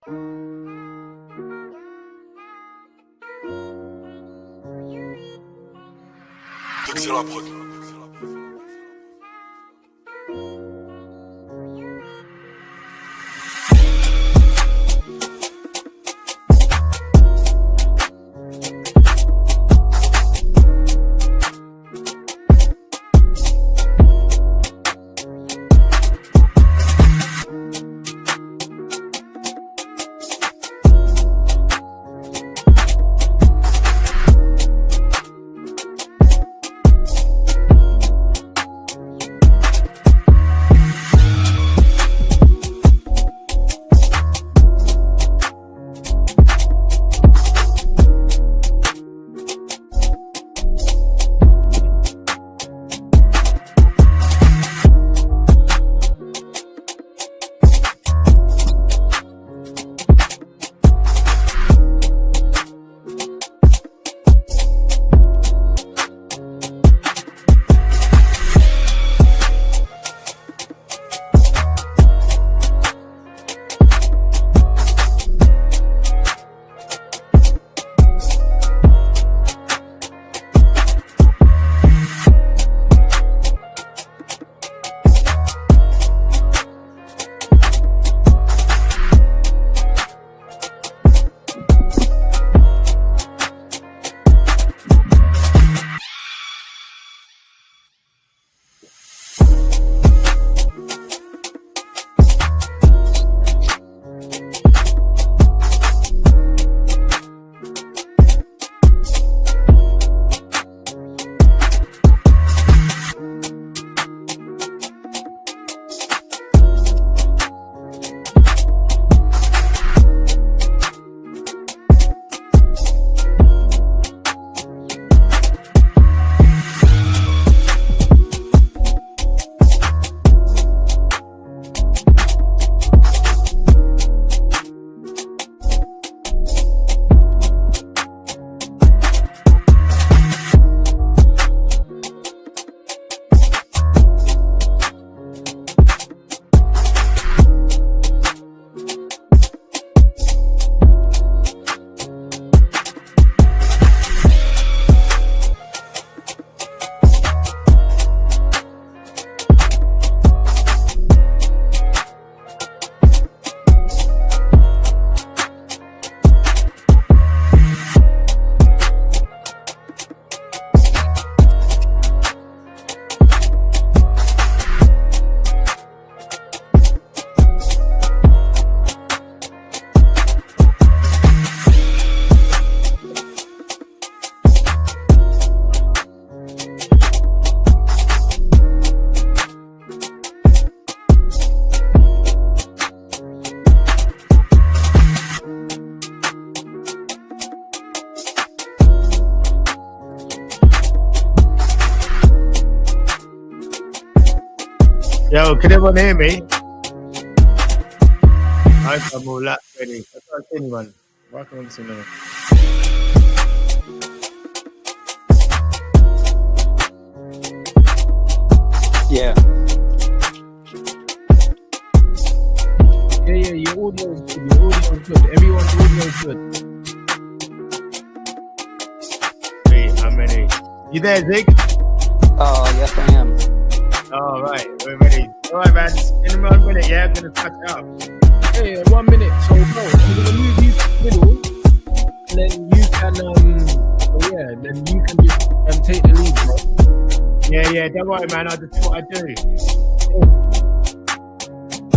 C'est la prod. Yo, can everyone hear me? I hope I'm all that ready. I can't see anyone. Why can't I see anyone? Yeah. Yeah, your audio is good. Your audio is good. Everyone's audio is good. Wait, how many? You there, Zig? Yes, I am. All right, we're ready. All right, man. In 1 minute, yeah, I'm gonna touch it up. Hey, 1 minute. So, bro, I'm gonna move you to the middle, and then you can, then you can just take the lead, bro. Yeah, don't worry, man. I'll just do what I do.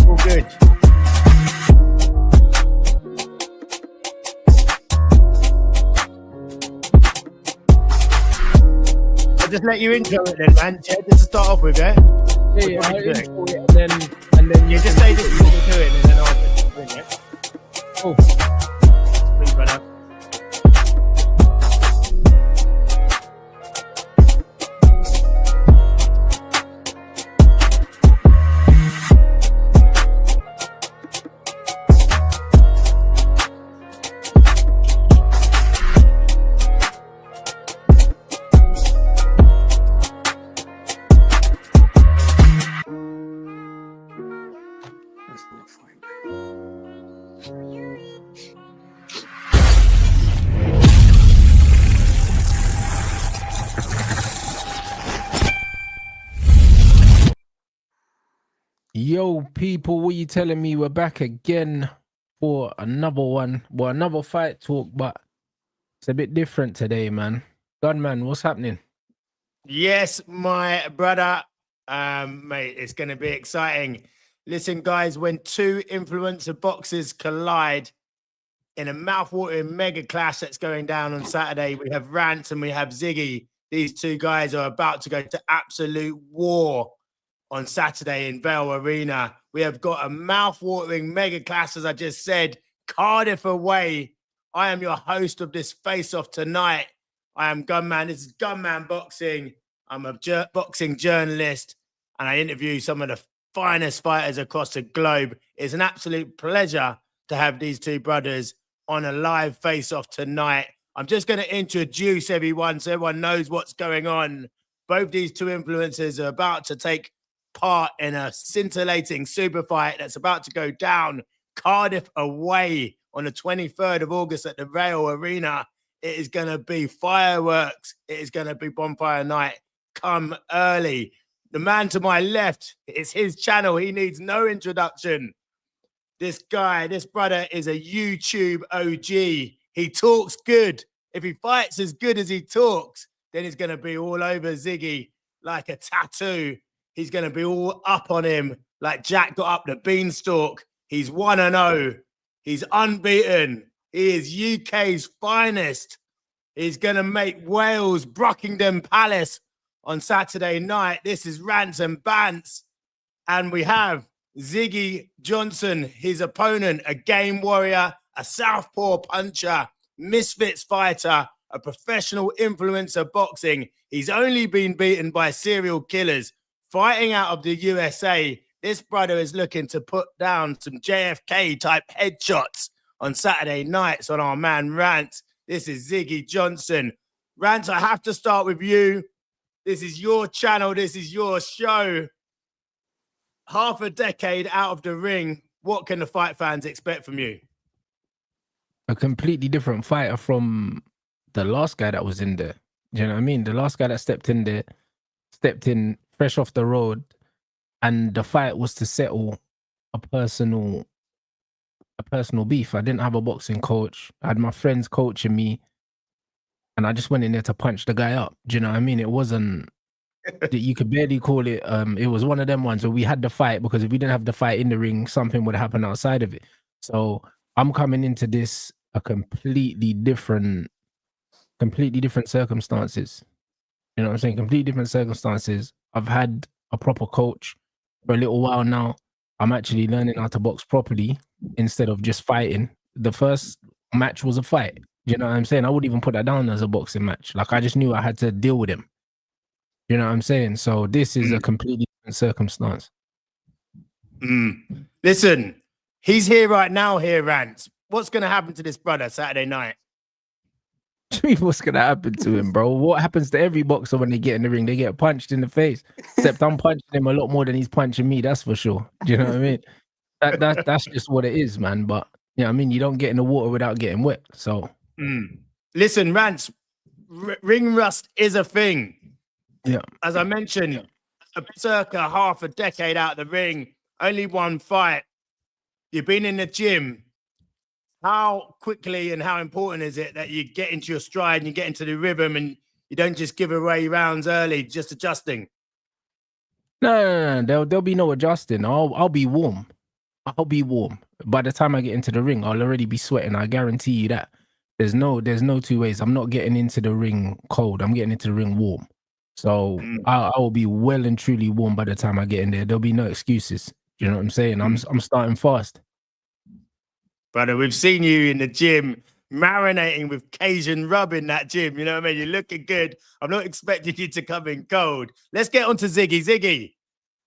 All good. I'll just let you intro it then, man. Yeah, just to start off with, yeah? Yeah, I'll intro it, and then you just say this is what we're doing, and then I'll just bring it. Oh. Please, brother. That's not fine. Yo, people, what you telling me? We're back again for another one. Well, another fight talk, but it's a bit different today, man. Gunman, what's happening? Yes, my brother. Mate, it's going to be exciting. Listen, guys, when two influencer boxers collide in a mouth-watering mega clash that's going down on Saturday, we have Rants and we have Ziggy. These two guys are about to go to absolute war on Saturday in Vale Arena. We have got a mouth-watering mega clash, as I just said, Cardiff away. I am your host of this face-off tonight. I am Gunman. This is Gunman Boxing. I'm a boxing journalist, and I interview some of the finest fighters across the globe. It's an absolute pleasure to have these two brothers on a live face-off tonight. I'm just going to introduce everyone so everyone knows what's going on. Both these two influencers are about to take part in a scintillating super fight that's about to go down Cardiff away on the 23rd of August at the Vale Arena. It is going to be fireworks. It is going to be bonfire night. Come early. The man to my left, it's his channel. He needs no introduction. This guy, this brother is a YouTube OG. He talks good. If he fights as good as he talks, then he's going to be all over Ziggy like a tattoo. He's going to be all up on him like Jack got up the beanstalk. He's 1-0. He's unbeaten. He is UK's finest. He's going to make Wales, Buckingham Palace on Saturday night. This is Rants and Bants. And we have Ziggy Johnson, his opponent, a game warrior, a southpaw puncher, misfits fighter, a professional influencer boxing. He's only been beaten by serial killers. Fighting out of the USA, this brother is looking to put down some JFK-type headshots on Saturday nights on our man Rants. This is Ziggy Johnson. Rants, I have to start with you. This is your channel. This is your show. Half a decade out of the ring. What can the fight fans expect from you? A completely different fighter from the last guy that was in there. Do you know what I mean? The last guy that stepped in there, stepped in fresh off the road, and the fight was to settle a personal beef. I didn't have a boxing coach. I had my friends coaching me, and I just went in there to punch the guy up. Do you know what I mean? It wasn't you could barely call it. It was one of them ones where we had the fight, because if we didn't have the fight in the ring, something would happen outside of it. So I'm coming into this a completely different circumstances. You know what I'm saying? Completely different circumstances. I've had a proper coach for a little while now. I'm actually learning how to box properly instead of just fighting. The first match was a fight. You know what I'm saying? I wouldn't even put that down as a boxing match. Like, I just knew I had to deal with him. You know what I'm saying? So this is a completely different circumstance. Listen, he's here right now here, Rants. What's going to happen to this brother Saturday night? What's going to happen to him, bro? What happens to every boxer when they get in the ring? They get punched in the face. Except I'm punching him a lot more than he's punching me, that's for sure. Do you know what I mean? That's just what it is, man. But, you know what I mean? You don't get in the water without getting wet, so. Listen, Rants, ring rust is a thing. Yeah. As I mentioned, circa half a decade out of the ring, only one fight. You've been in the gym. How quickly and how important is it that you get into your stride and you get into the rhythm and you don't just give away rounds early, just adjusting? No. There'll be no adjusting. I'll be warm. I'll be warm. By the time I get into the ring, I'll already be sweating. I guarantee you that. There's no two ways. I'm not getting into the ring cold. I'm getting into the ring warm. So I will be well and truly warm by the time I get in there. There'll be no excuses. You know what I'm saying? I'm starting fast. Brother, we've seen you in the gym marinating with Cajun rub in that gym. You know what I mean? You're looking good. I'm not expecting you to come in cold. Let's get on to Ziggy. Ziggy,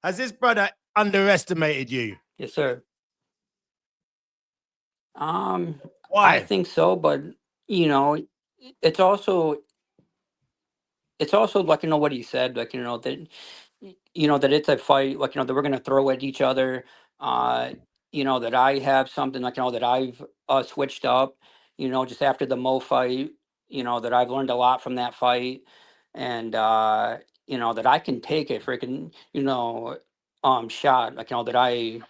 has this brother underestimated you? Yes, sir. Why? I think so, but you know, it's also like, you know, what he said, like, you know, that that it's a fight, like, you know, that we're gonna throw at each other. You know, that I have something, like, you know, that I've switched up, you know, just after the Mo fight, you know, that I've learned a lot from that fight. And you know, that I can take it freaking, you know, shot, like, that I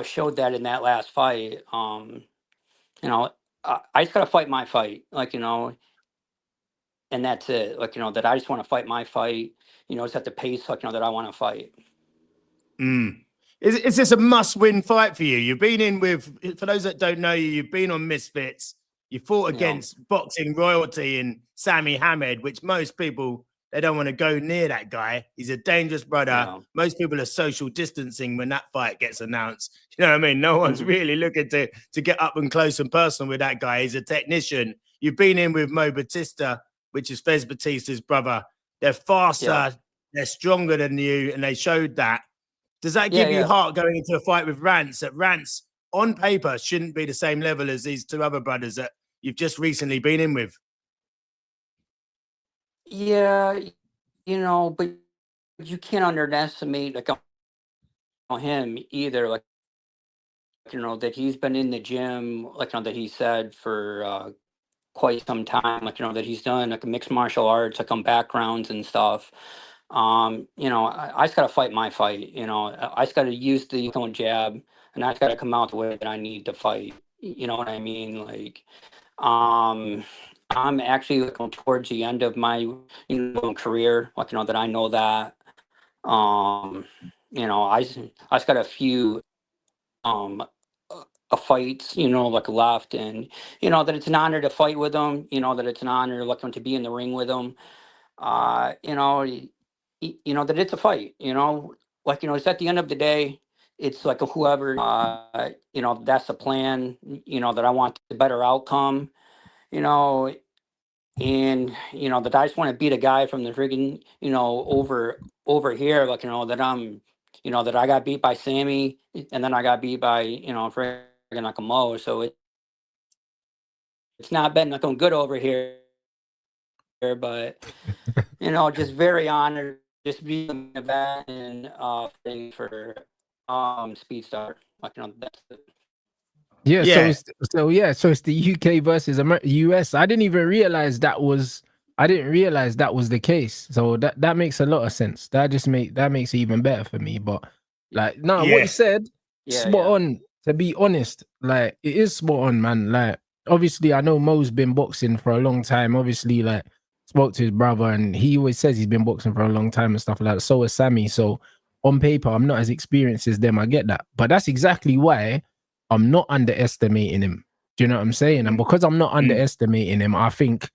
showed that in that last fight. I just gotta fight my fight, and that's it. That I just want to fight my fight. It's at the pace, that I want to fight. Is this a must-win fight for you? You've been in with, for those that don't know you, you've been on Misfits. You fought against boxing royalty in Sammy Hamed, which most people, they don't want to go near that guy. He's a dangerous brother. Most people are social distancing when that fight gets announced. You know what I mean? No one's really looking to get up and close and personal with that guy. He's a technician. You've been in with Batista, which is Fez Batista's brother. They're faster, they're stronger than you, and they showed that. Does that give you heart going into a fight with Rants? That Rants, on paper, shouldn't be the same level as these two other brothers that you've just recently been in with? Yeah, but you can't underestimate him either. That he's been in the gym, that he said for quite some time. That he's done mixed martial arts, backgrounds and stuff. I just gotta fight my fight. I just gotta use the jab, and I just gotta come out the way that I need to fight. You know what I mean? I'm actually looking towards the end of my career. That I know that. I just got a few fights, left, and that it's an honor to fight with them. That it's an honor to be in the ring with them. That it's a fight. It's at the end of the day, it's whoever that's the plan. That I want the better outcome. And that I just want to beat a guy from the friggin' over here, that I'm that I got beat by Sammy, and then I got beat by friggin' Mo. So it's not been looking good over here, but just very honored just being a vet and fighting for Speed Star. That's it. Yeah. So it's the UK versus US. I didn't realize that was the case. So that makes a lot of sense. That makes it even better for me. But what you said, spot on. To be honest, it is spot on, man. Obviously, I know Mo's been boxing for a long time. Obviously, spoke to his brother, and he always says he's been boxing for a long time and stuff like that. So is Sammy. So on paper, I'm not as experienced as them. I get that, but that's exactly why I'm not underestimating him. Do you know what I'm saying? And because I'm not underestimating him, I think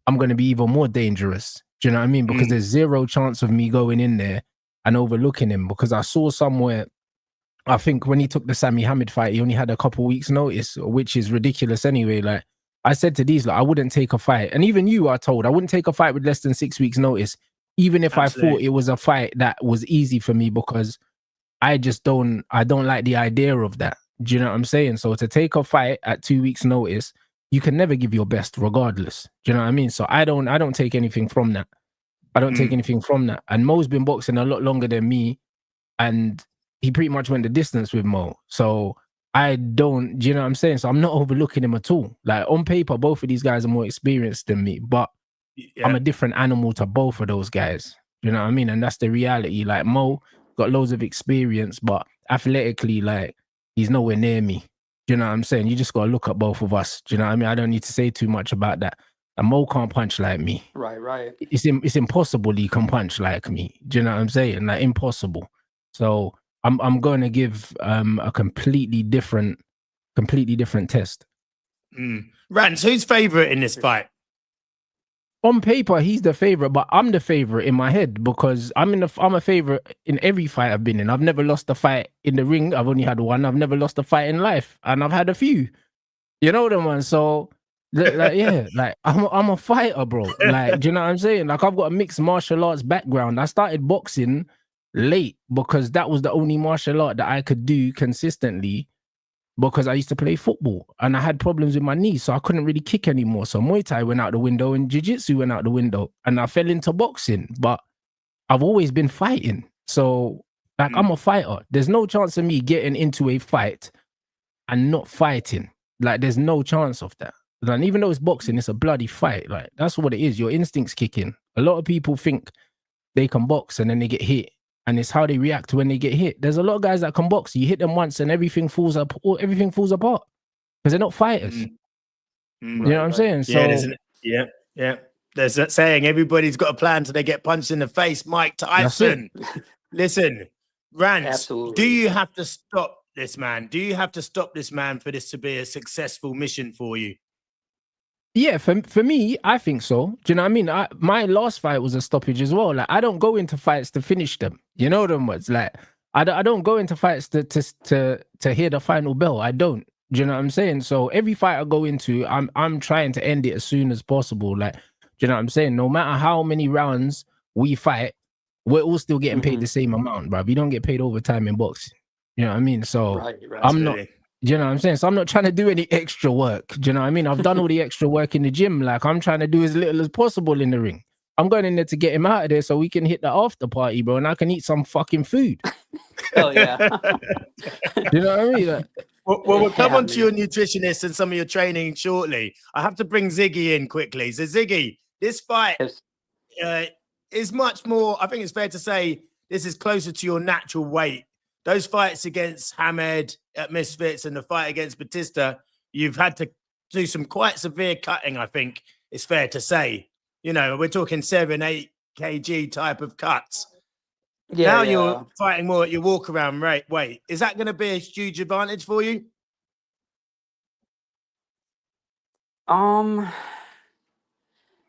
I'm going to be even more dangerous. Do you know what I mean? Because there's zero chance of me going in there and overlooking him, because I saw somewhere, I think when he took the Sammy Hamed fight, he only had a couple weeks notice, which is ridiculous anyway. I said to these, I wouldn't take a fight. And even you are told, I wouldn't take a fight with less than 6 weeks notice, even if I thought it was a fight that was easy for me, because I don't like the idea of that. Do you know what I'm saying? So to take a fight at 2 weeks notice, you can never give your best regardless. Do you know what I mean? So I don't take anything from that. I don't take anything from that. And Mo's been boxing a lot longer than me, and he pretty much went the distance with Mo. So do you know what I'm saying? So I'm not overlooking him at all. On paper, both of these guys are more experienced than me, but I'm a different animal to both of those guys. You know what I mean? And that's the reality. Mo got loads of experience, but athletically, he's nowhere near me. Do you know what I'm saying? You just got to look at both of us. Do you know what I mean? I don't need to say too much about that. And Mo can't punch like me. Right. It's impossible he can punch like me. Do you know what I'm saying? Impossible. So I'm going to give a completely different test. Rants, who's favorite in this fight? On paper, he's the favorite, but I'm the favorite in my head, because I'm a favorite in every fight I've been in. I've never lost a fight in the ring. I've only had one. I've never lost a fight in life, and I've had a few. You know them ones. So, I'm a fighter, bro. Do you know what I'm saying? I've got a mixed martial arts background. I started boxing late because that was the only martial art that I could do consistently, because I used to play football and I had problems with my knees, so I couldn't really kick anymore. So Muay Thai went out the window and Jiu-Jitsu went out the window, and I fell into boxing. But I've always been fighting. So I'm a fighter. There's no chance of me getting into a fight and not fighting. There's no chance of that. And even though it's boxing, it's a bloody fight. That's what it is. Your instincts kick in. A lot of people think they can box and then they get hit and it's how they react when they get hit. There's a lot of guys that can box. You hit them once and everything falls apart because they're not fighters. Mm. You know what I'm saying? Yeah, So yeah. There's that saying, everybody's got a plan till they get punched in the face. Mike Tyson. Listen, Rants, Absolutely. do you have to stop this man? Do you have to stop this man for this to be a successful mission for you? yeah, for me, I think so. Do you know what I mean? My last fight was a stoppage as well. Like, I don't go into fights to finish them. You know them words. Like, I don't go into fights to hear the final bell. I don't. Do you know what I'm saying? So every fight I go into, I'm trying to end it as soon as possible. Like, do you know what I'm saying? No matter how many rounds we fight, we're all still getting paid the same amount, bro. We don't get paid overtime in boxing. You know what I mean? So Right. I'm not. Do you know what I'm saying? So I'm not trying to do any extra work. Do you know what I mean? I've done all the extra work in the gym. Like, I'm trying to do as little as possible in the ring. I'm going in there to get him out of there so we can hit the after party, bro, and I can eat some fucking food. Hell yeah. You know what I mean? Like, Well, we'll come on to your nutritionist and some of your training shortly. I have to bring Ziggy in quickly. So, Ziggy, this fight is much more, I think it's fair to say, this is closer to your natural weight. Those fights against Hamed at Misfits and the fight against Batista, you've had to do some quite severe cutting, I think it's fair to say. You know, we're talking 7-8 kg type of cuts. Yeah, now you're fighting more at your walk around weight. Is that going to be a huge advantage for you?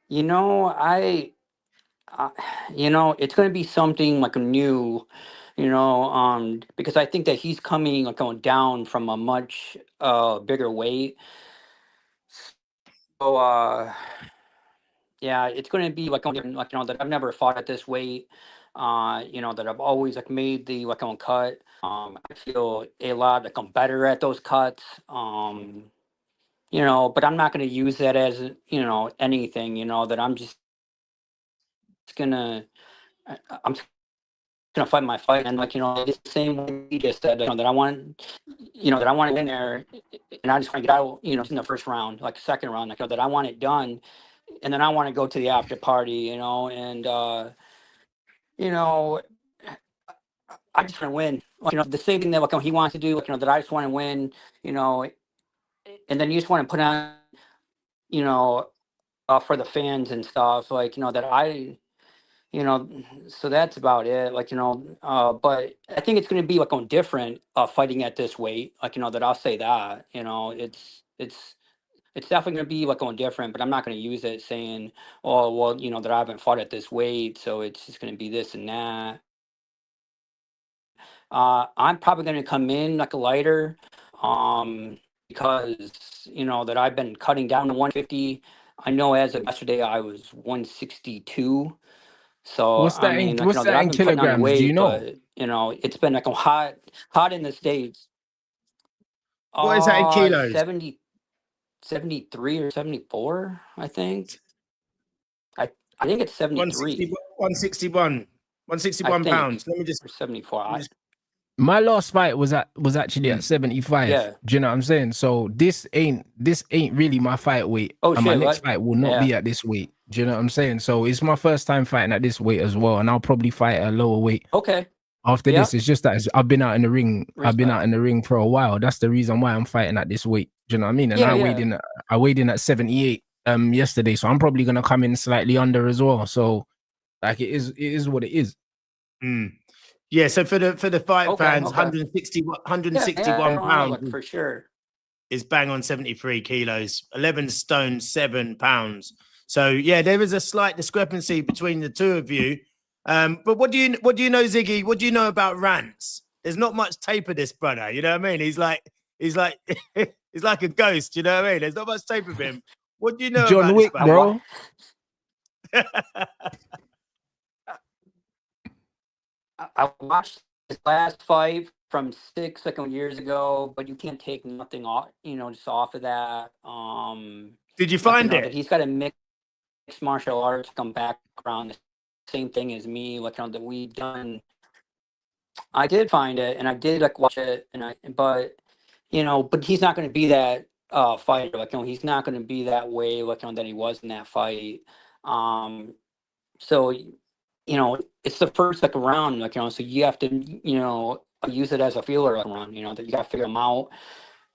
You know, it's going to be something like new, because I think that he's coming like going down from a much bigger weight. So yeah, it's going to be like that I've never fought at this weight. That I've always like made the like on cut. I feel a lot like I'm better at those cuts. But I'm not going to use that as anything. That I'm just gonna I'm just gonna fight my fight, and the same way he just said, that I want to win there, and I just want to get out, in the first round, like second round, that I want it done, and then I want to go to the after party, and I just want to win, the same thing that he wants to do, that I just want to win, and then you just want to put on, for the fans and stuff, that so that's about it. But I think it's going to be on different fighting at this weight. That I'll say that. It's definitely going to be on different. But I'm not going to use it saying, oh well, that I haven't fought at this weight, so it's just going to be this and that. I'm probably going to come in like a lighter, because that I've been cutting down to 150. I know as of yesterday I was 162. So what's that in I've been putting on kilograms? weight, Do you know? but it's been like hot in the States. What is that in kilos? 73 or 74, I think. I think it's 73. 161 pounds. Let me just 74. My last fight was actually at 75. Yeah. Do you know what I'm saying? So this ain't really my fight weight. Oh, and shit, my next what? fight will not be at this weight. Do you know what I'm saying? So it's my first time fighting at this weight as well, and I'll probably fight at a lower weight. Okay. After this, it's just that I've been out in the ring. Respect. I've been out in the ring for a while. That's the reason why I'm fighting at this weight. Do you know what I mean? And I weighed in at 78 yesterday, so I'm probably gonna come in slightly under as well. So like it is what it is. Yeah, so for the fight fans, 161 pounds for sure is bang on 73 kilos, 11 stone 7 pounds. So yeah, there is a slight discrepancy between the two of you. But what do you know, Ziggy? What do you know about Rants? There's not much tape of this brother. You know what I mean? He's like he's like a ghost. You know what I mean? There's not much tape of him. What do you know John about Wick, this brother? bro? I watched his last fight from 6 years ago, but you can't take nothing off, just off of that. Did you find it? That he's got a mixed martial arts background, the same thing as me, that we've done. I did find it, and I did watch it, but he's not going to be that fighter. He's not going to be that way, that he was in that fight. So you know, it's the first like round, like, you know, so you have to, you know, use it as a feeler like, run, you know, that you got to figure them out.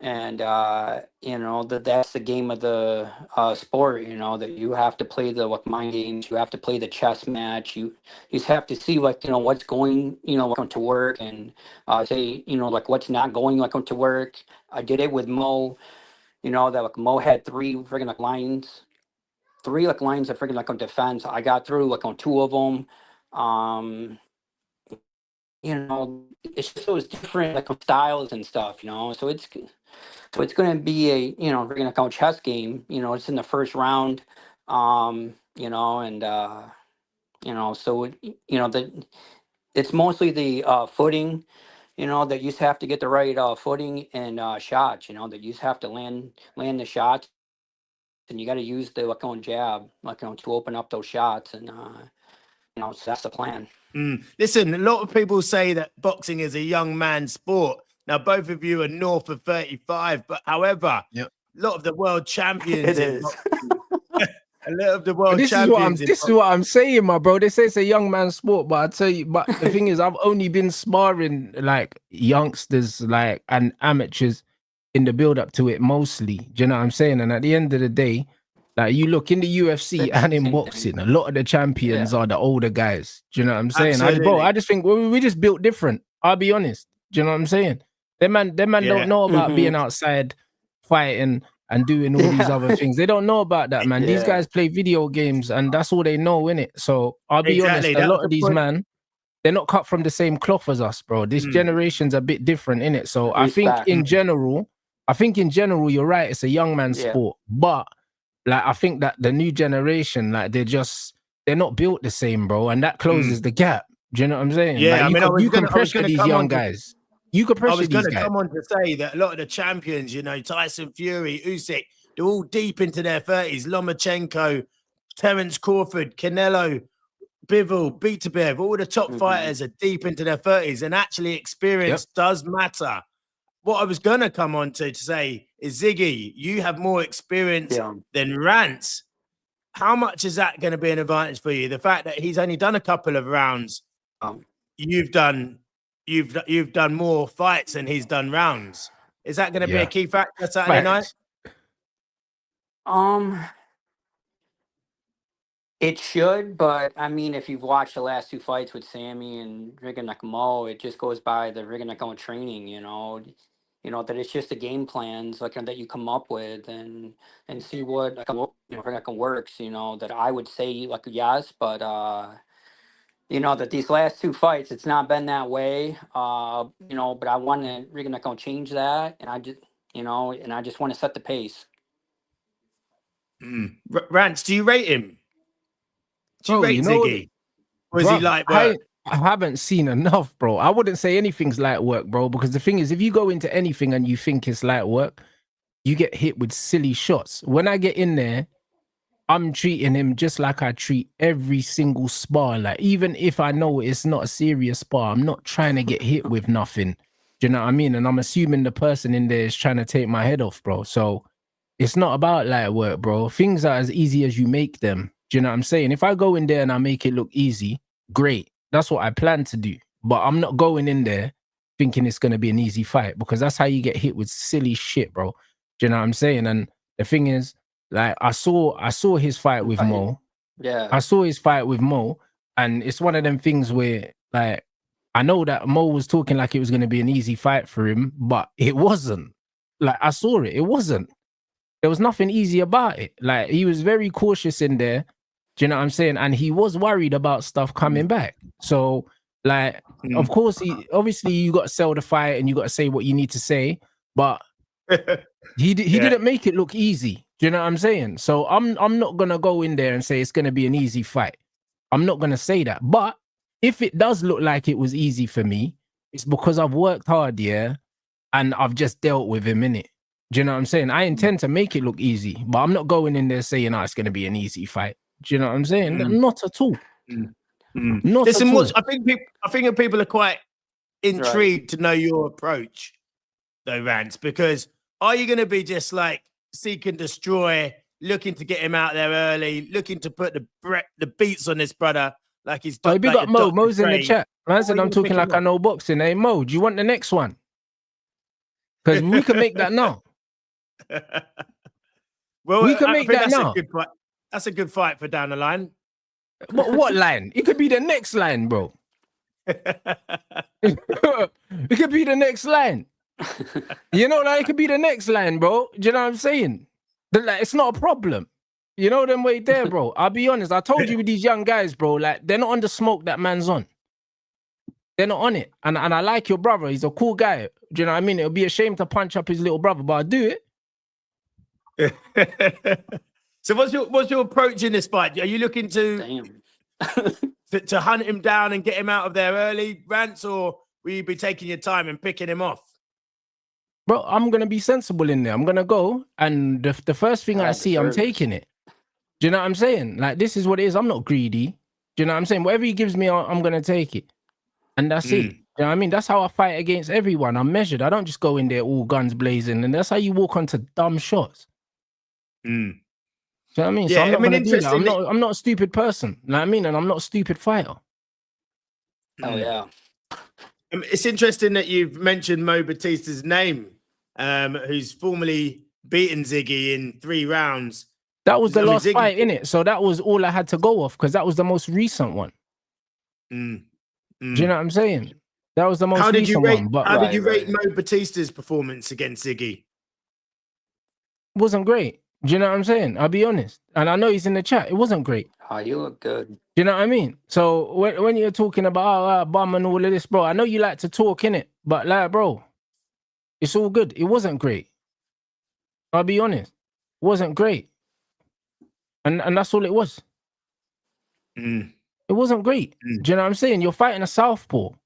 And, you know, that's the game of the sport, you know, that you have to play the like mind games, you have to play the chess match, you just have to see like, you know, what's going, you know, like to work and say, you know, like what's not going like to work. I did it with Mo, you know, that like Mo had three friggin' like lines, three like lines of friggin' like on defense. I got through like on two of them. Um, you know, it's just those different like styles and stuff, you know. So it's going to be a, you know, we're going to call chess game. You know, it's in the first round. You know, and you know, so you know that it's mostly the footing. You know, that you just have to get the right footing and shots. You know, that you just have to land the shots, and you got to use the like on jab, like to open up those shots, and you know, so that's the plan. Listen, a lot of people say that boxing is a young man's sport. Now, both of you are north of 35, but however, a lot of the world champions It in is. boxing, a lot of the But world champions this is what I'm saying, my bro. They say it's a young man's sport, but I tell you, but the thing is, I've only been sparring like youngsters, like and amateurs in the build up to it mostly. Do you know what I'm saying? And at the end of the day, like you look in the UFC It's and the in same boxing, thing. a lot of the champions Yeah. are the older guys. Do you know what I'm saying? Absolutely. I just think we just built different. I'll be honest. Do you know what I'm saying? Them man Yeah. don't know about being outside fighting and doing all these Yeah. other things. They don't know about that, man. These Yeah. guys play video games and that's all they know, innit? So I'll be honest, Exactly. a That was lot the of these point. man, they're not cut from the same cloth as us, bro. This generation's a bit different, innit? So I think Respect. in general, you're right, it's a young man's Yeah. sport. But like I think that the new generation, like they're not built the same, bro. And that closes the gap. Do you know what I'm saying? Yeah, Like I mean, you can I was pressure gonna these come young on to guys. You can I pressure was going these to guys. come on to say that a lot of the champions, you know, Tyson Fury, Usyk, they're all deep into their 30s. Lomachenko, Terence Crawford, Canelo, Bivol, Beterbiev, all the top fighters are deep into their 30s. And actually, experience does matter. What I was going to come on to say is, Ziggy, you have more experience than Rants. How much is that going to be an advantage for you? The fact that he's only done a couple of rounds, you've done more fights than he's done rounds. Is that going to be a key factor Saturday night? It should, but I mean, if you've watched the last two fights with Sammy and Rigan Mo, it just goes by the Rigan training, you know, that it's just the game plans like that you come up with and see what like, you know, Rigan works, you know, that I would say like yes, but you know, that these last two fights, it's not been that way. You know, but I want to Rigan change that, and I just, you know, and I just want to set the pace. Rants, do you rate him? Do you rate Ziggy? Or is he light work? I haven't seen enough, bro. I wouldn't say anything's light work, bro, because the thing is, if you go into anything and you think it's light work, you get hit with silly shots. When I get in there, I'm treating him just like I treat every single spar. Like, even if I know it's not a serious spar, I'm not trying to get hit with nothing. Do you know what I mean? And I'm assuming the person in there is trying to take my head off, bro. So it's not about light work, bro. Things are as easy as you make them. Do you know what I'm saying? If I go in there and I make it look easy, great. That's what I plan to do. But I'm not going in there thinking it's going to be an easy fight, because that's how you get hit with silly shit, bro. Do you know what I'm saying? And the thing is, like, I saw his fight with Mo. Yeah. I saw his fight with Mo, and it's one of them things where, like, I know that Mo was talking like it was going to be an easy fight for him, but it wasn't. Like, I saw it. It wasn't. There was nothing easy about it. Like, he was very cautious in there. Do you know what I'm saying? And he was worried about stuff coming back. So, like, of course, obviously you got to sell the fight and you got to say what you need to say, but he didn't make it look easy. Do you know what I'm saying? So I'm not gonna go in there and say it's gonna be an easy fight. I'm not gonna say that. But if it does look like it was easy for me, it's because I've worked hard, and I've just dealt with him in it. Do you know what I'm saying? I intend to make it look easy, but I'm not going in there saying, "Oh, it's gonna be an easy fight." Do you know what I'm saying? Not at all. Not Listen, at all. I think people are quite intrigued to know your approach, though, Rants, because are you going to be just like seek and destroy, looking to get him out there early, looking to put the beats on this brother, Like he's Oh, big like up Mo. Dr. Mo's in the Dre. chat. Man What said are I'm you talking picking like I up? know boxing. Hey Mo, do you want the next one? Because we can make that now. Well, We can I make think that that's now. a good fight. That's a good fight for down the line. But what line? It could be the next line, bro. It could be the next line. You know, like it could be the next line, bro. Do you know what I'm saying? Like, it's not a problem. You know them way there, bro. I'll be honest. I told you with these young guys, bro, like they're not on the smoke that man's on. They're not on it. And I like your brother. He's a cool guy. Do you know what I mean? It would be a shame to punch up his little brother, but I'll do it. So what's your approach in this fight? Are you looking to hunt him down and get him out of there early, Rants, or will you be taking your time and picking him off? Bro, I'm going to be sensible in there. I'm going to go, and the first thing I see, I'm taking it. Do you know what I'm saying? Like, this is what it is. I'm not greedy. Do you know what I'm saying? Whatever he gives me, I'm going to take it. And that's it. You know what I mean? That's how I fight against everyone. I'm measured. I don't just go in there all guns blazing. And that's how you walk onto dumb shots. Do you know what I mean? Yeah, so I'm not going to do that. I'm not a stupid person. You know what I mean? And I'm not a stupid fighter. Oh, yeah. It's interesting that you've mentioned Mo Batista's name, who's formerly beaten Ziggy in 3 rounds. That was the last fight, innit? So that was all I had to go off because that was the most recent one. Do you know what I'm saying? That was the most recent one. But how did you rate Mo Batista's performance against Ziggy? It wasn't great. Do you know what I'm saying? I'll be honest. And I know he's in the chat. It wasn't great. Oh, you look good. Do you know what I mean? So when you're talking about bum and all of this, bro, I know you like to talk, innit? But like, bro, it's all good. It wasn't great. I'll be honest. It wasn't great. And that's all it was. It wasn't great. Do you know what I'm saying? You're fighting a southpaw. Do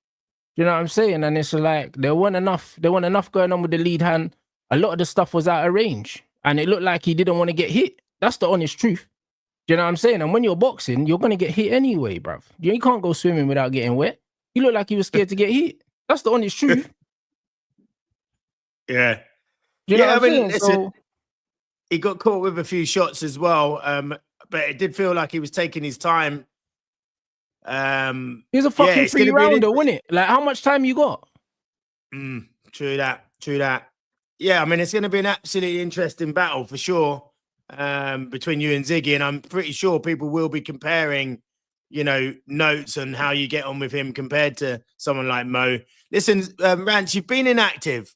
you know what I'm saying? And it's like there weren't enough going on with the lead hand. A lot of the stuff was out of range. And it looked like he didn't want to get hit. That's the honest truth. Do you know what I'm saying? And when you're boxing, you're gonna get hit anyway, bruv. You can't go swimming without getting wet. He looked like he was scared to get hit. That's the honest truth. Yeah. Do you know what I'm saying? So he got caught with a few shots as well. But it did feel like he was taking his time. He was a fucking 3-rounder, wasn't it? Like, how much time you got? True that. Yeah, I mean, it's going to be an absolutely interesting battle for sure between you and Ziggy. And I'm pretty sure people will be comparing, notes on how you get on with him compared to someone like Mo. Listen, Rants, you've been inactive.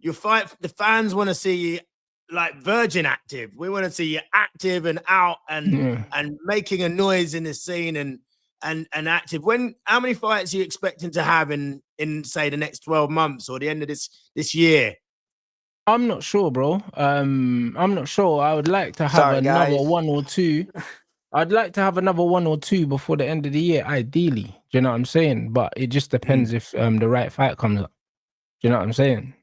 The fans want to see you like virgin active. We want to see you active and out and making a noise in the scene and active. How many fights are you expecting to have in say the next 12 months or the end of this year? I'm not sure, bro. I'm not sure. I would like to have another 1 or 2. I'd like to have another 1 or 2 before the end of the year, ideally. Do you know what I'm saying? But it just depends if the right fight comes up. Do you know what I'm saying?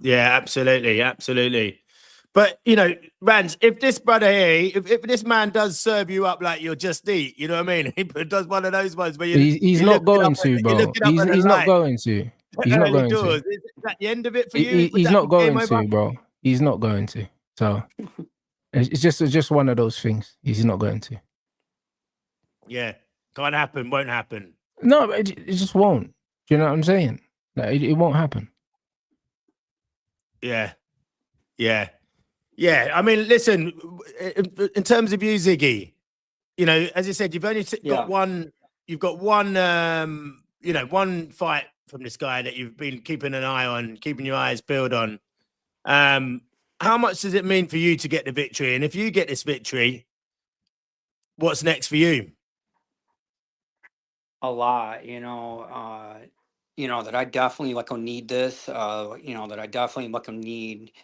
Yeah, absolutely. But Rants, if this brother here, if this man does serve you up like you're just eat, you know what I mean? He does one of those ones where he's not going to, bro. He's not going to. He's not going to. Is that the end of it for you? He's not going to, bro. He's not going to. So it's just one of those things. He's not going to. Yeah, can't happen, won't happen. No, it just won't. Do you know what I'm saying? Like, it won't happen. Yeah. I mean, listen, in terms of you, Ziggy, as I said, you've only got one. You've got one. One fight from this guy that you've been keeping an eye on, keeping your eyes peeled on. How much does it mean for you to get the victory? And if you get this victory, what's next for you? A lot, that I definitely need this. That I definitely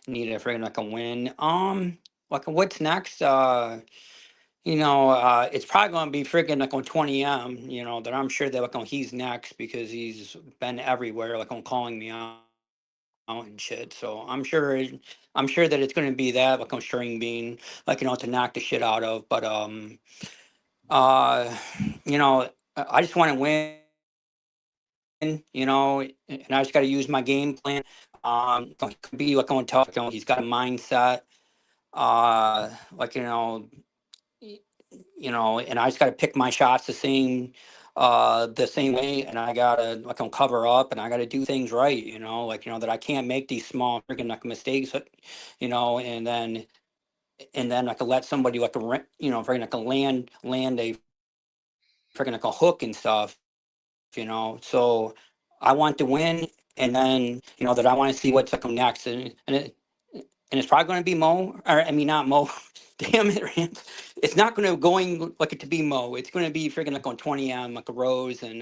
need it for a win. What's next? It's probably gonna be freaking on 20M. That I'm sure that he's next because he's been everywhere, on calling me out and shit. So I'm sure that it's gonna be that on String Bean, to knock the shit out of. But I just want to win. And I just got to use my game plan. Could be on tough. He's got a mindset. you know, and I just got to pick my shots the same way, and I gotta like cover up, and I gotta do things right, you know, like, you know, that I can't make these small freaking like mistakes, you know, and then I could let somebody like you know, freaking like land a freaking like a hook and stuff, you know. So I want to win, and then, you know, that I want to see what's like next, and it's probably going to be Mo, or I mean not Mo. Damn it, Rams. It's not going to going like it to be Mo. It's going to be freaking like on 20M like a Rose, and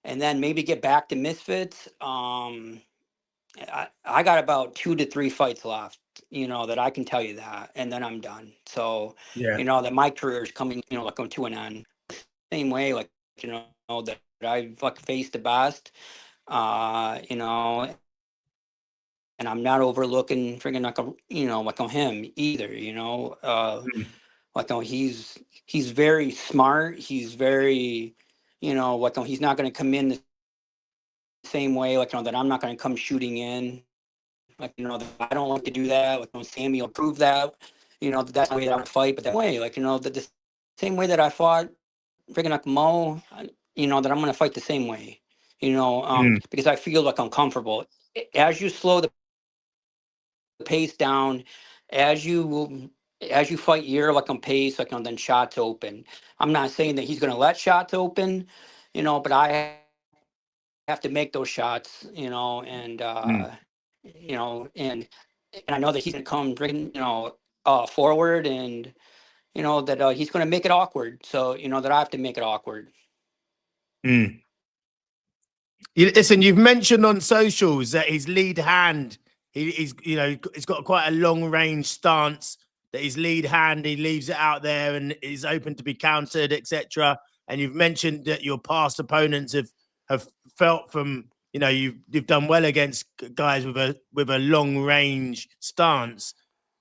then maybe get back to Misfits. I got about 2 to 3 fights left, you know, that I can tell you that, and then I'm done. So, Yeah. you know, that my career is coming, you know, like to an end. Same way, like, you know, that I've like faced the best, you know, and I'm not overlooking freaking like you know, like on him either, you know, Mm. like he's very smart. He's very, you know, like he's not going to come in the same way, like, you know, that I'm not going to come shooting in. Like, you know, I don't like to do that. Like, Sammy will prove that, you know, that's the way that I would fight. But that way, like, you know, the same way that I fought freaking like Mo, you know, that I'm going to fight the same way, you know, Mm. because I feel like uncomfortable. As you slow the pace down, as you fight your like on pace, like on then shots open. I'm not saying that he's going to let shots open, you know, but I have to make those shots, you know, and Mm. you know, and I know that he's gonna come bring, you know, forward, and you know that he's gonna make it awkward. So you know that I have to make it awkward. Mm. Listen, you've mentioned on socials that his lead hand, he's, you know, he's got quite a long range stance. That his lead hand, he leaves it out there and is open to be countered, etc. And you've mentioned that your past opponents have felt from, you know, you've done well against guys with a long range stance.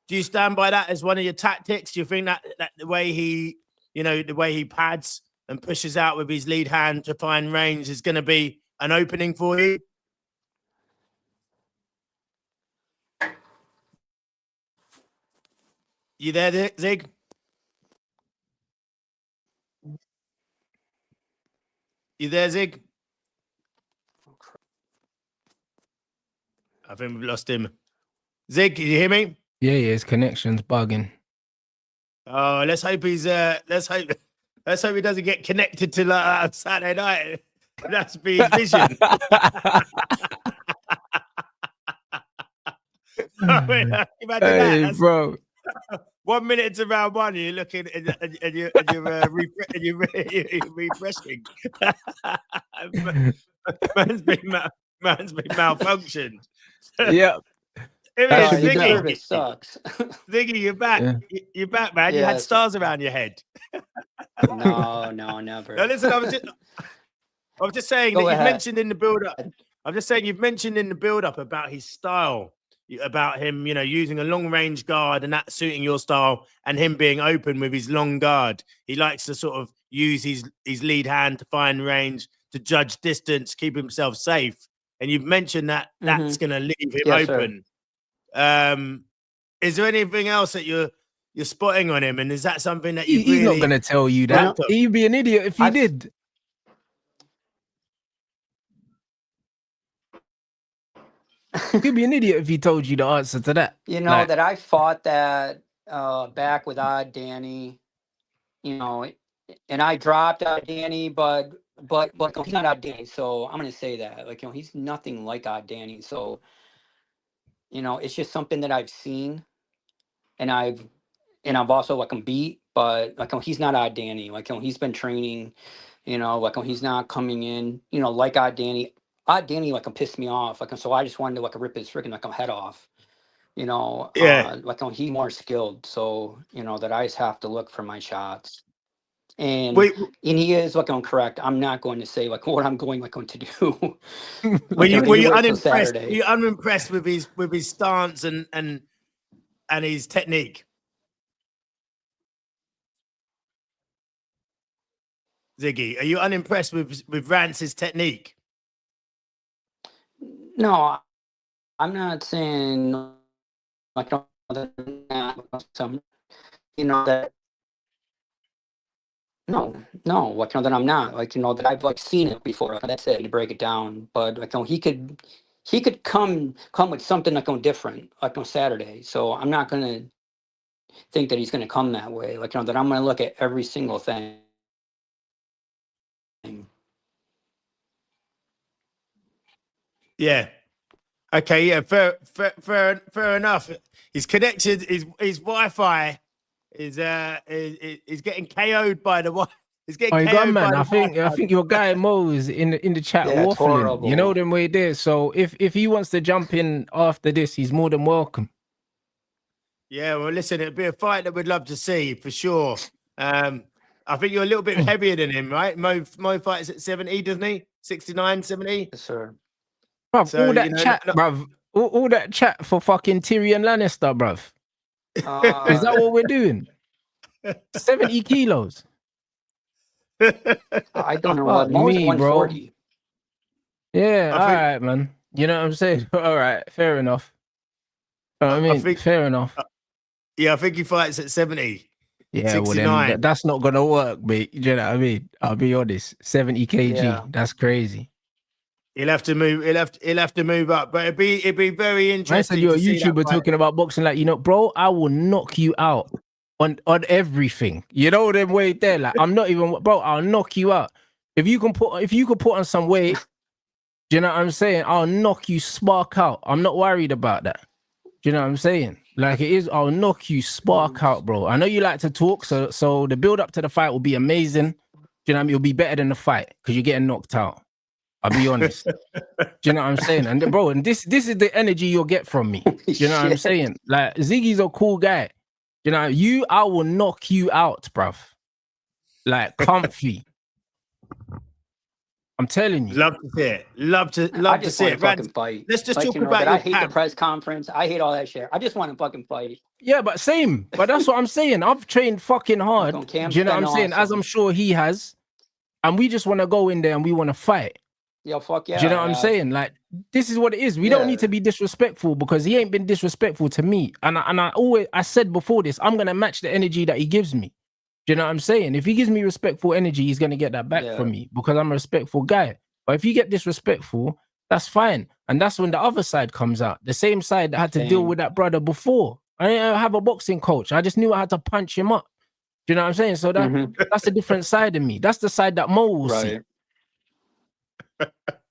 Do you stand by that as one of your tactics? Do you think that the way he, you know, the way he pads and pushes out with his lead hand to find range is going to be an opening for you? You there, Zig? You there, Zig? I think we've lost him. Zig, can you hear me? Yeah, his connection's bugging. Oh, let's hope let's hope he doesn't get connected to like Saturday night. That's be his vision. Imagine Hey, that. bro. 1 minute to round one, you're looking and you're refreshing. man's been malfunctioned. Yep. It That is should be Your that. service sucks. Ziggy, you're back. Yeah. You're back, man. You had Yes. stars around your head. No, Now, never. listen, I was just saying Go that you've ahead. mentioned in the build-up. I'm just saying you've mentioned in the build-up about his style, about him, you know, using a long-range guard and that suiting your style, and him being open with his long guard. He likes to sort of use his lead hand to find range, to judge distance, keep himself safe. And you've mentioned that that's going to leave him Yes, sir. open. Is there anything else that you're spotting on him? And is that something that you've He's not really gonna tell you that. worked on? He'd be an idiot if he did. He'd be an idiot if he told you the answer to that. You know Like, that I fought that back with Odd Danny, you know, and I dropped Odd Danny, but he's not Odd Danny, so I'm gonna say that, like, you know, he's nothing like Odd Danny. So you know, it's just something that I've seen, and I've also like him beat, but like he's not Odd Danny. Like, you know, he's been training, you know, like he's not coming in, you know, like Odd Danny. Odd Danny like pissed me off, like, so I just wanted to like rip his freaking like head off. You know, Yeah. like he's more skilled, so you know that I just have to look for my shots. And Wait, he is like correct. I'm not going to say like what I'm going like going to do. were Like, you you wait till unimpressed? Were Saturday. you unimpressed with his stance and his technique? Ziggy, are you unimpressed with Rance's technique? No, I'm not saying like some, you know, that No, like, that I'm not, like, that I've like seen it before. Like, that's it, to break it down. But like, he could come with something like different, like on Saturday. So I'm not gonna think that he's gonna come that way. Like, that I'm gonna look at every single thing. Yeah. Okay. Yeah. Fair enough. His connection, his Wi-Fi is getting KO'd by the Wi. He's getting Oh, KO'd Gunman, by the I Wi-Fi. think your guy Mo is in the chat Yeah, it's waffling. You know horrible. them way there. So if he wants to jump in after this, he's more than welcome. Yeah. Well, listen, it'd be a fight that we'd love to see for sure. I think you're a little bit heavier than him, right? Mo fights at 70, doesn't he? 69, 70. Yes, sir. Bruv, So, all that chat, bruv. All that chat for fucking Tyrion Lannister, bruv. Is that what we're doing? 70 kilos. I don't know Fuck what. Mo's me, bro. 140. Yeah, I all think- right, man. You know what I'm saying? All right, fair enough. I mean, fair enough. Yeah, I think he fights at 70. Yeah, 69. well then that's not gonna work, mate. You know what I mean? I'll be honest. 70 kg. Yeah. That's crazy. He'll have to move. He'll have to move up. But it'd be very I interesting. said you're a to see that YouTuber fight. talking about boxing, like, bro, I will knock you out on everything. You know them way there. Like, I'm not even, bro. I'll knock you out if you could put on some weight. Do you know what I'm saying? I'll knock you spark out. I'm not worried about that. Do you know what I'm saying? Like, it is, I'll knock you spark out, bro. I know you like to talk, so the build up to the fight will be amazing. Do you know what I mean? It'll be better than the fight because you're getting knocked out. I'll be honest. Do you know what I'm saying? And bro, and this is the energy you'll get from me. Do you know what I'm saying? Like, Ziggy's a cool guy. You know, I will knock you out, bruv. Like, comfy. I'm telling you. Love to see it. Love to see it. Fucking fight. Let's just like, talk about I your hate camp. the press conference. I hate all that shit. I just want to fucking fight. Yeah, but same. But that's what I'm saying. I've trained fucking hard. Like, Do you know what I'm saying? As I'm sure he has. And we just want to go in there and we want to fight. Yo, fuck yeah. Do you know what I'm saying? Like, this is what it is. We don't need to be disrespectful because he ain't been disrespectful to me. And I said before this, I'm gonna match the energy that he gives me. Do you know what I'm saying? If he gives me respectful energy, he's gonna get that back from me because I'm a respectful guy. But if you get disrespectful, that's fine. And that's when the other side comes out. The same side that had to deal with that brother before. I didn't have a boxing coach. I just knew I had to punch him up. Do you know what I'm saying? So that's a different side of me. That's the side that Mo will see.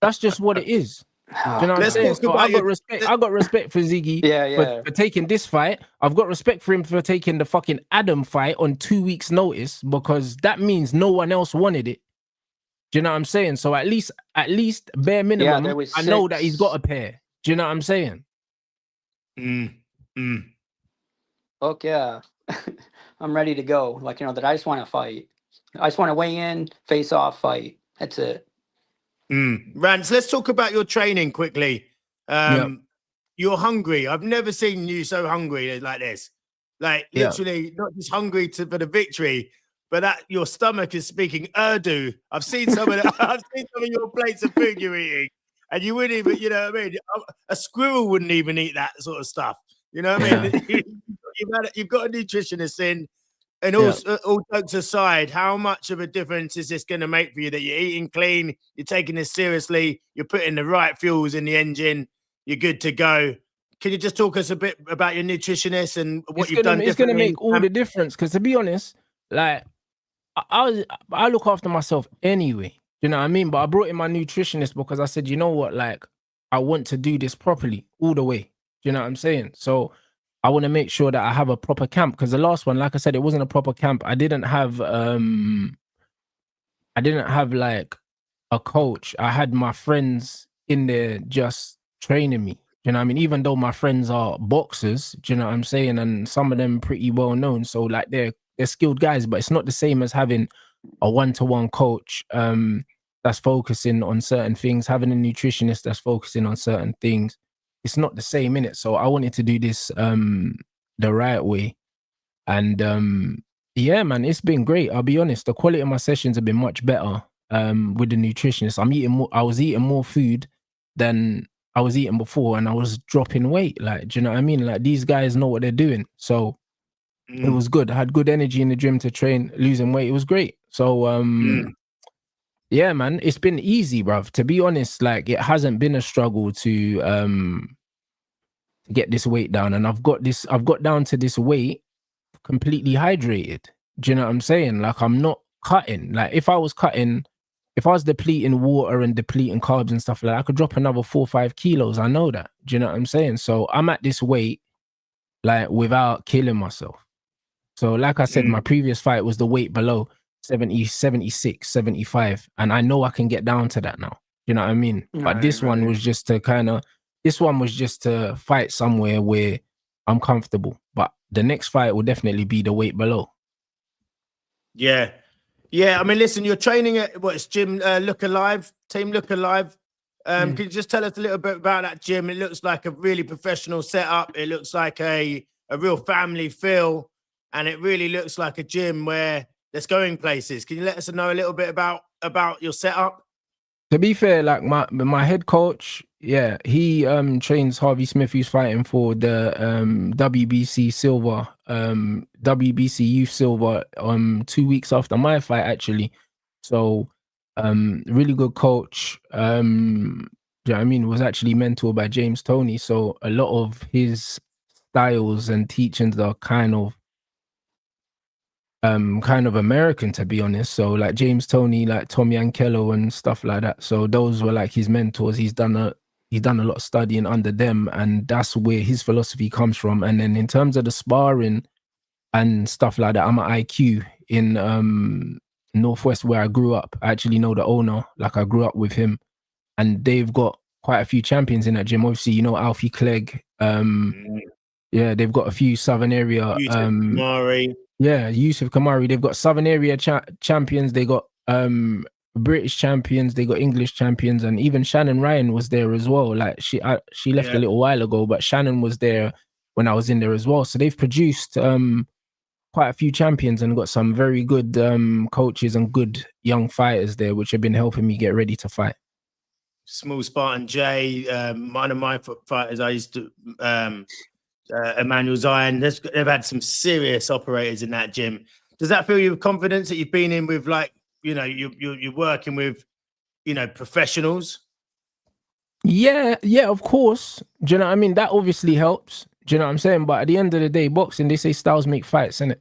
That's just what it is. Do you know what I'm saying? So I got respect for Ziggy for taking this fight. I've got respect for him for taking the fucking Adam fight on 2 weeks' notice because that means no one else wanted it. Do you know what I'm saying? So at least bare minimum, I know that he's got a pair. Do you know what I'm saying? Fuck yeah. I'm ready to go. Like, that I just want to fight. I just want to weigh in, face off, fight. That's it. Rants, let's talk about your training quickly. You're hungry. I've never seen you so hungry like this. Like, literally, not just hungry for the victory, but that your stomach is speaking Urdu. I've seen some of your plates of food you're eating, and you wouldn't even, you know what I mean? A squirrel wouldn't even eat that sort of stuff. You know what I mean? You've got a nutritionist in, and all jokes aside, how much of a difference is this going to make for you that you're eating clean, you're taking this seriously, you're putting the right fuels in the engine, you're good to go? Can you just talk us a bit about your nutritionist and what you've done? It's going to make all the difference because, to be honest, like, I look after myself anyway. You know what I mean? But I brought in my nutritionist because I said, you know what, like, I want to do this properly all the way. You know what I'm saying? So I want to make sure that I have a proper camp because the last one, like I said, it wasn't a proper camp. I didn't have like a coach. I had my friends in there just training me. You know what I mean? Even though my friends are boxers, do you know what I'm saying? And some of them pretty well known. So like they're skilled guys, but it's not the same as having a one-to-one coach that's focusing on certain things, having a nutritionist that's focusing on certain things. It's not the same, innit? So I wanted to do this the right way. And yeah, man, it's been great. I'll be honest. The quality of my sessions have been much better with the nutritionist. I was eating more food than I was eating before, and I was dropping weight. Like, do you know what I mean? Like, these guys know what they're doing. So it was good. I had good energy in the gym to train, losing weight. It was great. So yeah, man, it's been easy, bruv. To be honest, like it hasn't been a struggle to get this weight down, and I've got down to this weight completely hydrated. Do you know what I'm saying? Like I'm not cutting. Like if I was depleting water and depleting carbs and stuff like that, I could drop another 4 or 5 kilos. I know that. Do you know what I'm saying? So I'm at this weight like without killing myself. So like I said, my previous fight was the weight below 70, 76, 75. And I know I can get down to that now. You know what I mean? But this one was just to fight somewhere where I'm comfortable. But the next fight will definitely be the weight below. Yeah. Yeah. I mean, listen, you're training at what's Gym Look Alive, Team Look Alive. Can you just tell us a little bit about that gym? It looks like a really professional setup. It looks like a real family feel. And it really looks like a gym where there's going places. Can you let us know a little bit about your setup? To be fair, like my head coach, yeah, he trains Harvey Smith, who's fighting for the WBC silver, WBC youth silver 2 weeks after my fight, actually. So really good coach. Do you know what I mean? Was actually mentored by James Toney. So a lot of his styles and teachings are kind of American, to be honest. So like James Toney, like Tommy Ankello and stuff like that. So those were like his mentors. He's done a lot of studying under them, and that's where his philosophy comes from. And then in terms of the sparring and stuff like that, I'm at IQ in Northwest where I grew up. I actually know the owner, like I grew up with him, and they've got quite a few champions in that gym. Obviously, you know, Alfie Clegg. Yeah, they've got a few Southern area. Yeah, Yusuf Kamari. They've got Southern area champions. They got British champions. They got English champions, and even Shannon Ryan was there as well. Like she left a little while ago, but Shannon was there when I was in there as well. So they've produced quite a few champions and got some very good coaches and good young fighters there, which have been helping me get ready to fight. Small Spartan J, one of my fighters I used to. Emmanuel Zion, they've had some serious operators in that gym. Does that fill you with confidence that you've been in with, like, you know, you're working with, you know, professionals? Yeah, of course. Do you know what I mean? That obviously helps. Do you know what I'm saying? But at the end of the day, boxing, they say styles make fights, innit?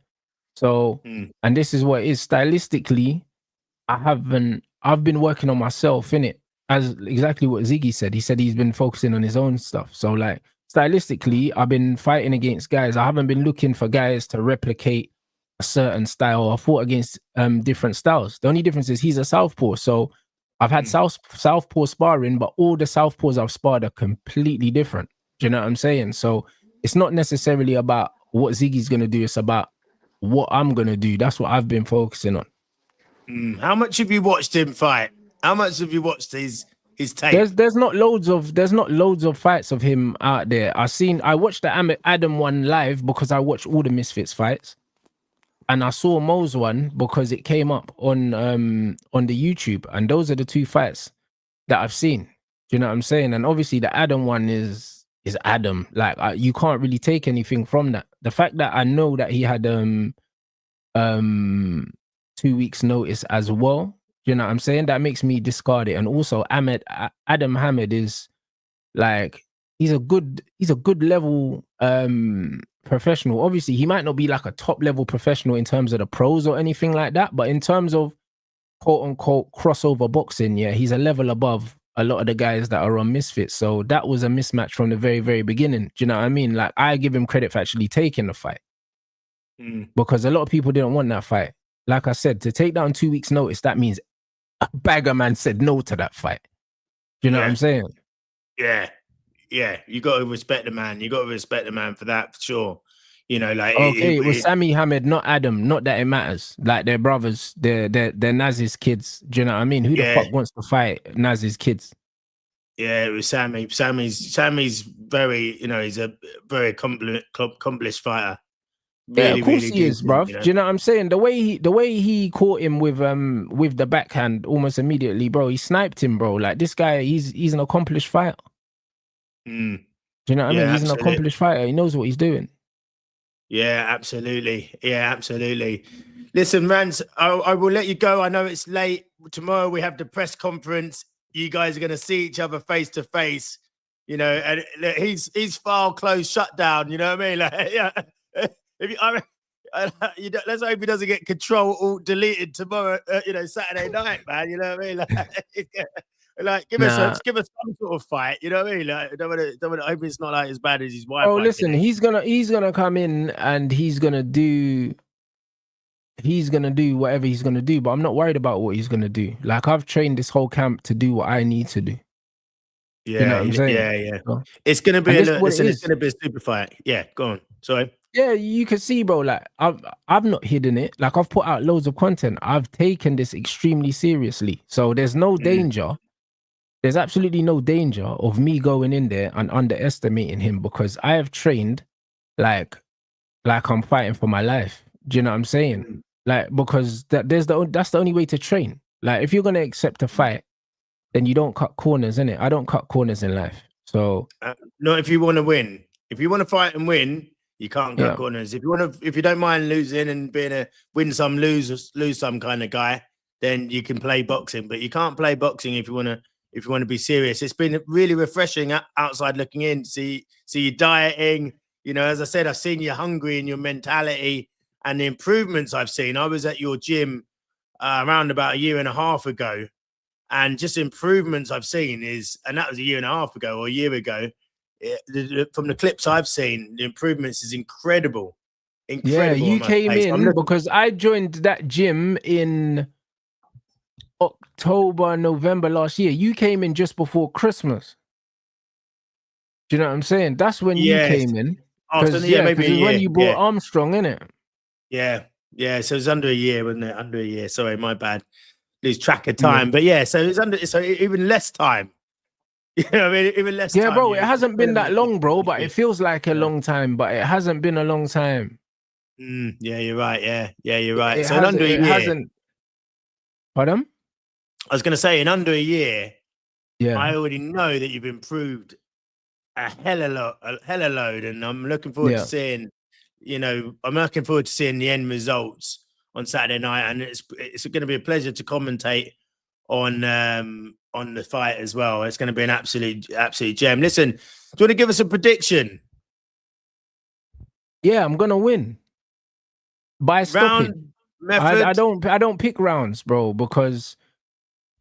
So, and this is what it is. Stylistically, I've been working on myself, innit? As exactly what Ziggy said. He said he's been focusing on his own stuff. So like, stylistically, I've been fighting against guys. I haven't been looking for guys to replicate a certain style. I fought against different styles. The only difference is he's a southpaw. So I've had southpaw sparring, but all the southpaws I've sparred are completely different. Do you know what I'm saying? So it's not necessarily about what Ziggy's going to do. It's about what I'm going to do. That's what I've been focusing on. How much have you watched him fight? How much have you watched his tape? There's not loads of fights of him out there. I watched the Adam one live because I watched all the Misfits fights, and I saw Mo's one because it came up on the YouTube, and those are the two fights that I've seen. Do you know what I'm saying? And obviously the Adam one is Adam. Like you can't really take anything from that. The fact that I know that he had 2 weeks notice as well. You know what I'm saying? That makes me discard it. And also Adam Hamid is like, he's a good level professional. Obviously, he might not be like a top level professional in terms of the pros or anything like that, but in terms of quote unquote crossover boxing, yeah, he's a level above a lot of the guys that are on Misfits. So that was a mismatch from the very, very beginning. Do you know what I mean? Like, I give him credit for actually taking the fight because a lot of people didn't want that fight. Like I said, to take that on 2 weeks notice, that means a bagger man said no to that fight. Do you know what I'm saying? Yeah. You got to respect the man. You got to respect the man for that, for sure. You know, like it was Sammy Hamid, not Adam. Not that it matters. Like they're brothers. They're Naz's kids. Do you know what I mean? Who the fuck wants to fight Naz's kids? Yeah, it was Sammy. Sammy's very, you know, he's a very accomplished fighter. Really, yeah, of course he is, bruv. You know? Do you know what I'm saying? The way he caught him with the backhand almost immediately, bro. He sniped him, bro. Like this guy, he's an accomplished fighter. Do you know what I mean? He's an accomplished fighter. He knows what he's doing. Yeah, absolutely. Listen, Rants, I will let you go. I know it's late. Tomorrow we have the press conference. You guys are going to see each other face to face. You know, and he's file closed shutdown. You know what I mean? Like, yeah. If you, let's hope he doesn't get control alt deleted tomorrow. You know, Saturday night, man. You know what I mean? Like give us some sort of fight. You know what I mean? Like, don't want to. I hope it's not like as bad as his wife. Oh, listen, he's gonna come in and he's gonna do whatever he's gonna do. But I'm not worried about what he's gonna do. Like, I've trained this whole camp to do what I need to do. Yeah, you know what I'm saying? Yeah. So, it's gonna be it's gonna be a super fight. Yeah, go on. Sorry. Yeah, you can see, bro. Like, I've not hidden it. Like, I've put out loads of content. I've taken this extremely seriously. So there's no danger. There's absolutely no danger of me going in there and underestimating him, because I have trained like I'm fighting for my life. Do you know what I'm saying? Like, because that's the only way to train. Like, if you're gonna accept a fight, then you don't cut corners, innit? I don't cut corners in life. So not if you want to win. If you want to fight and win, you can't cut corners. If you don't mind losing and being a win some, lose some kind of guy, then you can play boxing. But you can't play boxing if you want to be serious. It's been really refreshing outside looking in. See you dieting. You know, as I said, I've seen you hungry in your mentality and the improvements I've seen. I was at your gym around about a year and a half ago, and just improvements I've seen and that was a year and a half ago or a year ago. From the clips I've seen, the improvements is incredible. Yeah, you came in because I joined that gym in October, November last year. You came in just before Christmas. Do you know what I'm saying? That's when you came in. Because when you brought Armstrong, innit? Yeah. So it was under a year, wasn't it? Under a year. Sorry, my bad. Lose track of time. But yeah, so it's even less time. You know what I mean? Even less time. Yeah, bro, it hasn't been that long, bro, but it feels like a long time, but it hasn't been a long time. Yeah, you're right. Yeah, you're right. So in under a year. Pardon? I was going to say, in under a year, yeah, I already know that you've improved a hell of a load, and I'm looking forward to seeing, I'm looking forward to seeing the end results on Saturday night, and it's going to be a pleasure to commentate on the fight as well. It's going to be an absolute gem. Listen, do you want to give us a prediction? Yeah, I'm going to win by stopping. I don't pick rounds, bro, because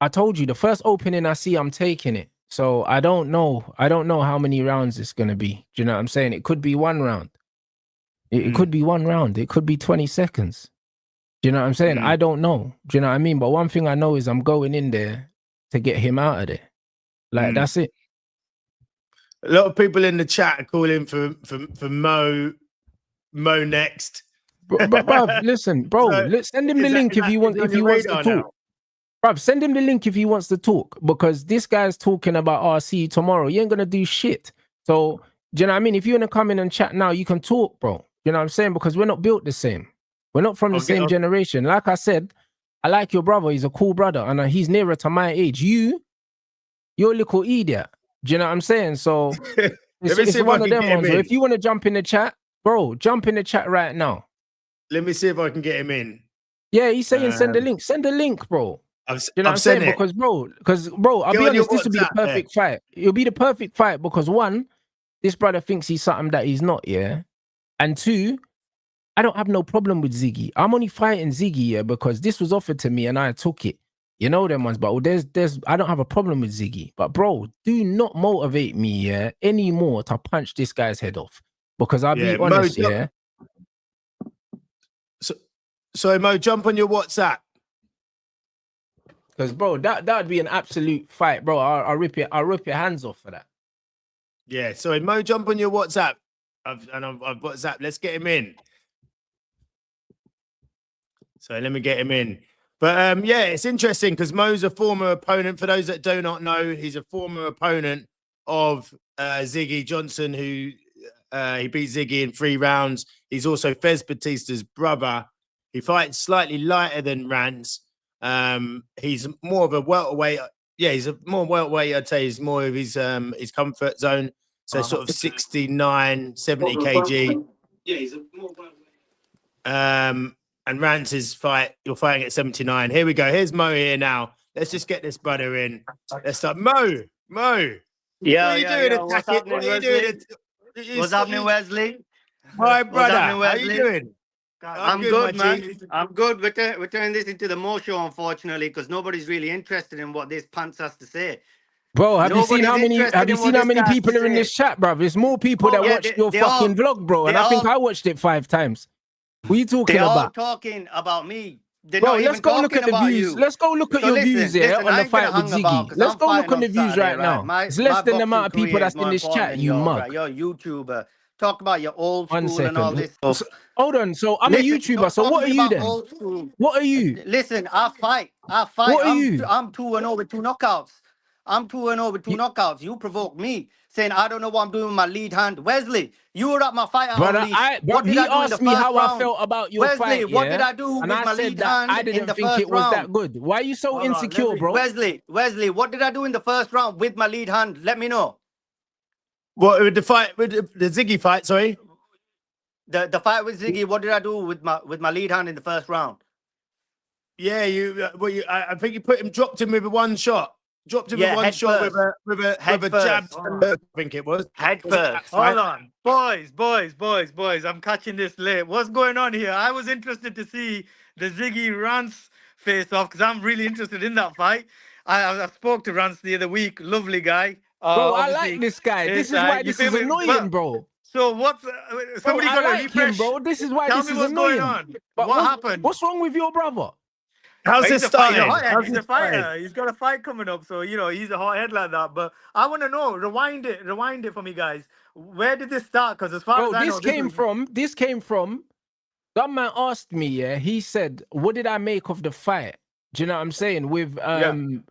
I told you the first opening I see, I'm taking it. So I don't know how many rounds it's going to be. Do you know what I'm saying? It could be one round. It could be one round. It could be 20 seconds. Do you know what I'm saying? I don't know. Do you know what I mean? But one thing I know is I'm going in there to get him out of there. Like, that's it. A lot of people in the chat are calling for Mo next. Bruv, listen, bro, let's send him the link if he wants to talk. Bruv, send him the link if he wants to talk, because this guy's talking about RC tomorrow. You ain't gonna do shit. So, do you know what I mean? If you want to come in and chat now, you can talk, bro. You know what I'm saying? Because we're not built the same. We're not from the same generation. Like I said, I like your brother. He's a cool brother, and he's nearer to my age. You're a little idiot. Do you know what I'm saying? So it's one of them ones. So if you want to jump in the chat, bro, jump in the chat right now. Let me see if I can get him in. Yeah, he's saying send the link. Send the link, bro. You know what I'm saying? Because bro, I'll be honest, this will be the perfect fight. It'll be the perfect fight because one, this brother thinks he's something that he's not, yeah. And two, I don't have no problem with Ziggy. I'm only fighting Ziggy, yeah, because this was offered to me and I took it. You know them ones, but I don't have a problem with Ziggy. But bro, do not motivate me, yeah, anymore to punch this guy's head off. Because I'll be honest, yeah. So Mo, jump on your WhatsApp. Because bro, that would be an absolute fight, bro. I'll rip your hands off for that. Yeah. So Mo, jump on your WhatsApp. I've WhatsApp. Let's get him in. So let me get him in. But yeah, it's interesting because Mo's a former opponent. For those that do not know, he's a former opponent of Ziggy Johnson, who he beat Ziggy in 3 rounds. He's also Fez Batista's brother. He fights slightly lighter than Rants. He's more of a welterweight. Yeah, he's a more welterweight. I'd say he's more of his comfort zone. So sort of 69, 70 kg. Yeah, he's a more welterweight. and Rance's fight. You're fighting at 79. Here we go. Here's Mo here now. Let's just get this brother in. Let's start. Mo. Yeah, What are you doing? What's Attacking? happening, What are you Wesley? doing? What's happening, Wesley? My What's brother. happening, How you Wesley? doing? I'm good, good, my man. G. I'm good. We're turning this into the Mo show, unfortunately, because nobody's really interested in what this pants has to say. Bro, have you seen how Nobody's many? interested Have you in what seen how this many guy has people to are in say. this chat, bro? There's more people that Yeah, watched your they fucking all- vlog, bro, and they I think all- I watched it 5 times. What are you talking They're all about, talking about me. They're bro? not Let's even go look talking at the about views. you. Let's go look at So your listen, views here listen, on I the ain't gonna fight with hang about Ziggy. because Let's I'm go look fighting on the views Saturday, right now. My, It's less my than the boxing amount of people career that's is more in this important chat. than You yours, mug. right? You're a YouTuber. Talk about your old 1 school and all second. this stuff. Hold on. So I'm Listen, a YouTuber. don't So talk what to are me you about then? old school. What are you? Listen, I fight. What are you? I'm 2-0 with 2 knockouts. I'm 2-0 with 2 You- knockouts. You provoke me, saying I don't know what I'm doing with my lead hand. Wesley, you were at my fight at Brother, Unleashed. bro, What did he I do in the asked me first how I round? felt about your Wesley, fight, what did yeah? I do And with I my said lead that hand I in didn't the think first it was round? that good. Why are you so Hold on, insecure, let me- bro? Wesley, what did I do in the first round with my lead hand? Let me know. What with the fight with the Ziggy fight? Sorry. The fight with Ziggy, what did I do with my lead hand in the first round? Yeah, you. Well, I think you dropped him with one shot. Dropped him with Yeah, one head shot first. with a Head jab. first. I think it was. Head Was it that first. fight? Hold on, boys. I'm catching this late. What's going on here? I was interested to see the Ziggy Rants face off because I'm really interested in that fight. I spoke to Rants the other week. Lovely guy. Bro, I Obviously, like this guy. This it's, is why you this feel is me? annoying, But- bro. So what's Bro, somebody I got to like him, refresh? bro. This is why Tell this me is what's annoying. going on. But What happened? What's wrong with your brother? How's He's this a fighter. starting? Hothead. How's He's this a fighter. starting? He's got a fight coming up, so he's a hothead like that. But I want to know. Rewind it for me, guys. Where did this start? Because as far Bro, as I know, this came from Gunman asked me, yeah. He said, what did I make of the fight? Do you know what I'm saying? With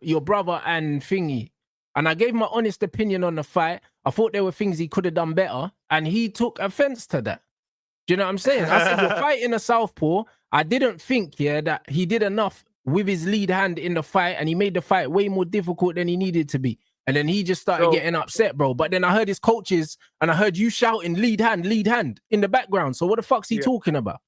your brother and Thingy. And I gave my honest opinion on the fight. I thought there were things he could have done better. And he took offense to that. Do you know what I'm saying? I said, you're fighting a southpaw. I didn't think, yeah, that he did enough with his lead hand in the fight. And he made the fight way more difficult than he needed to be. And then he just started getting upset, bro. But then I heard his coaches and I heard you shouting lead hand in the background. So what the fuck's he talking about?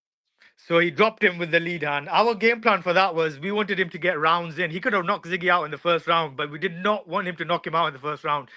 So he dropped him with the lead hand. Our game plan for that was we wanted him to get rounds in. He could have knocked Ziggy out in the first round, but we did not want him to knock him out in the first round.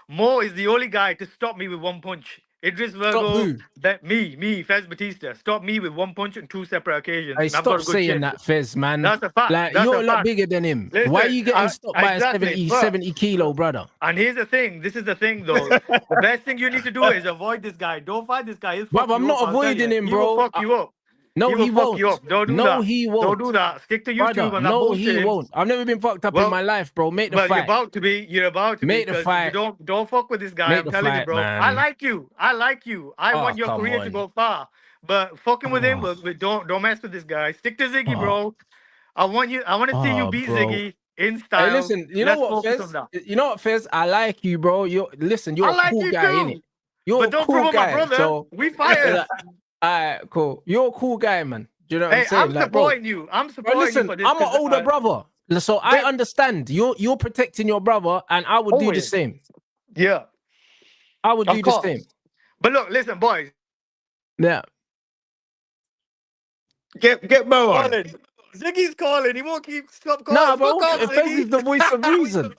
Mo is the only guy to stop me with one punch. Idris Virgo, who? me, Fez Batista, stopped me with one punch on 2 separate occasions. Hey, And I've got stop a good saying chin. that, Fez, man. That's a fact. Like, That's you're a a lot fact. bigger than him. Listen, Why are you getting stopped by a exactly, 70 kilo, brother? And here's the thing. This is the thing, though. The best thing you need to do is avoid this guy. Don't fight this guy. He'll fuck Bruv, I'm you not up, I'll tell avoiding you. him, He will bro. fuck you up. No, he he will fuck won't. you up. Don't do No, that. he won't. Don't do that. Stick to YouTube Brother, and that no, bullshit. he won't. I've never been fucked up in my life, bro. Make the But you're fight. about to be. You're about to Make be. the Because fight. you don't fuck with this guy. Make I'm the telling you, fight, bro. man. I like you. I Oh, want your come career to on. go far. But fucking with him, Oh. don't mess with this guy. Stick to Ziggy, Oh. bro. I want to see you beat bro. Ziggy in style. Hey, listen, you know Let's what, focus Fez? on that. You know what, Fez? I like you, bro. You're I a like cool you guy, too. innit? You're But a don't cool promote my guy. brother. So, We fighters. all right, cool. You're a cool guy, man. Do you know what Hey, I'm saying? I'm Like, bro, supporting you. I'm bro, supporting listen, you for this. I'm an 'cause, older brother. So I but- understand. You're protecting your brother, and I would do the Always. same. Yeah, I would of do course. the same. But look, listen, boys. Yeah. Get Mo on. Calling. Ziggy's calling. He won't stop calling. Nah, bro. Fuck off, Fez Ziggy. is the voice of reason.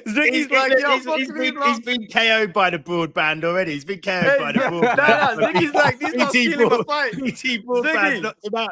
Ziggy's like, yo, fuck me, he's been KO'd by the broadband already. He's been KO'd Hey, by the nah, broadband. Ziggy's like, these not stealing my fight. BT broadband Ziggy. knocked him out.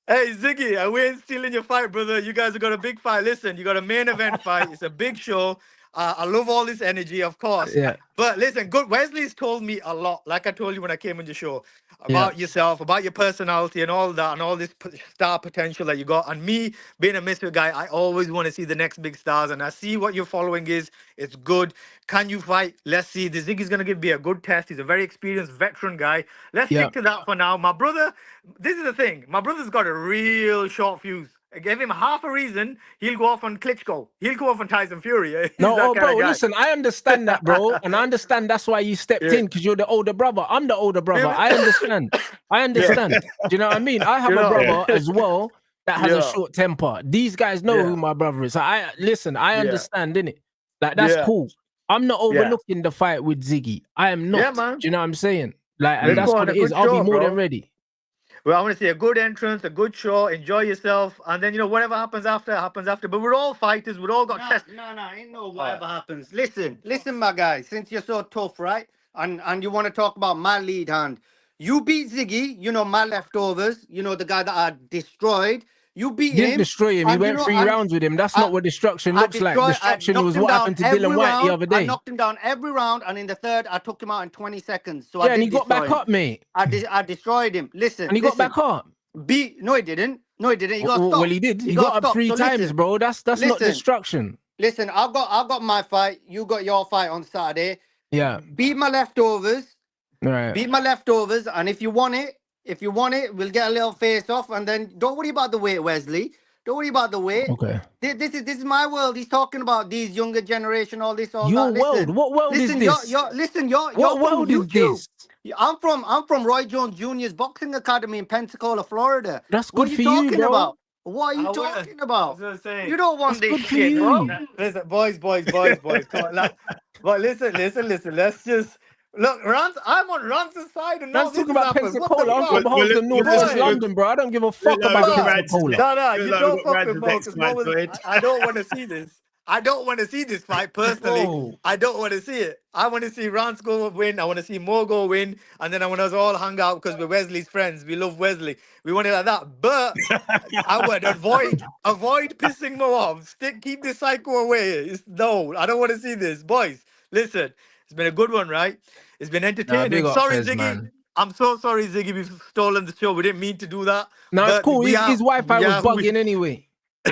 Hey, Ziggy, we ain't stealing your fight, brother. You guys have got a big fight. Listen, you got a main event fight. It's a big show. I love all this energy, of course. Yeah. But listen, good. Wesley's told me a lot, like I told you when I came on the show, about yourself, about your personality and all that, and all this star potential that you got. And me being a misfit guy, I always want to see the next big stars. And I see what your following is. It's good. Can you fight? Let's see. The Ziggy's going to be a good test. He's a very experienced veteran guy. Let's stick to that for now. My brother, this is the thing. My brother's got a real short fuse. I give him half a reason, he'll go off on Klitschko. He'll go off on Tyson Fury. He's No, that kind bro, of guy. listen, I understand that, bro. And I understand that's why you stepped in, because you're the older brother. I'm the older brother. I understand. I understand. Do you know what I mean? I have a brother as well that has a short temper. These guys know who my brother is. So I understand, innit? Like, that's cool. I'm not overlooking the fight with Ziggy. I am not. Yeah, man. Do you know what I'm saying? Like, and Let's that's go what on it a is. good I'll be show, more bro. than ready. Well, I want to see a good entrance, a good show, enjoy yourself, and then whatever happens after happens after. But we're all fighters. We're all got tests. No, ain't no whatever happens. Listen, my guy. Since you're so tough, right? And you want to talk about my lead hand. You beat Ziggy. My leftovers. The guy that I destroyed. You beat Didn't him. destroy him. He and went 3 and rounds with him. That's I- not what destruction I looks like. I Destruction knocked was him what down happened to every Dylan White round. the other I day. knocked him down every round, and in the third, I took him out in 20 seconds. So Yeah, I and did he got destroy back him. up, mate. I destroyed him. Listen, And he got back up. No, he didn't. No, he didn't. He got stopped. Well, he did. He got got up stopped. 3 So times, listen, bro. That's not listen. destruction. Listen, I've got my fight. You got your fight on Saturday. Yeah. Beat my leftovers. Right. Beat my leftovers. And if you want it, we'll get a little face off. And then don't worry about the weight, Wesley. Don't worry about the weight. Okay. This is my world. He's talking about these younger generation, all this, all Your that. world. Listen, What world is listen, this? you're What from world is YouTube. this? I'm from Roy Jones Jr.'s Boxing Academy in Pensacola, Florida. That's What good are for you you, talking bro. about? What are you I wanna- talking about? That's what I'm saying. You don't want That's this good for shit, you. bro. Listen, boys. Come on, but listen. Let's just look. Rants. I'm on Rants' side, and now Let's this talk is about happening. What the Pensacola. I'm fuck? from half the northwest boy. London, bro. I don't give a fuck no, about we've got Pensacola. No, you Good luck, don't we've got fuck with Rants' Mo next because fight, Mo Lloyd. I don't want to see this. I don't want to see this fight personally. Whoa. I don't want to see it. I want to see Rance go win. I want to see Mo go win, and then I want us all hang out because we're Wesley's friends. We love Wesley. We want it like that. But I would avoid pissing Mo off. Keep the psycho away. No, I don't want to see this, boys. Listen, it's been a good one, right? It's been entertaining. big up Sorry, Fez, Ziggy. man. I'm so sorry, Ziggy. We've stolen the show. We didn't mean to do that. No, it's but cool. we His, are- his Wi-Fi we was are- bugging anyway.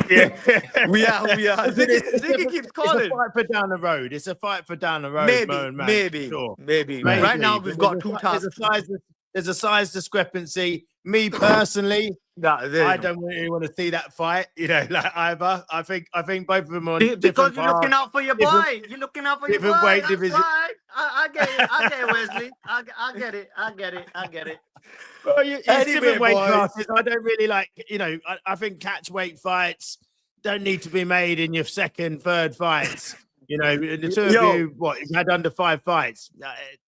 Yeah. We are. Ziggy keeps It's a calling. fight for down the road. It's a fight for down the road, Maybe, Mo and man, maybe, sure. maybe. Right. Right now, Maybe. we've But got two there's tasks. there's a size discrepancy. Me personally, I don't really want to see that fight. Like either. I think both of them are on Because different you're looking paths. out for your different- boy. You're looking out for your different boy. weight That's division. right. I get it, Wesley. I get it. Well, it's Anyway, different weight boys. classes. I don't really like. I think catch weight fights don't need to be made in your second, third fights. The two of Yo. you, you've had under 5 fights.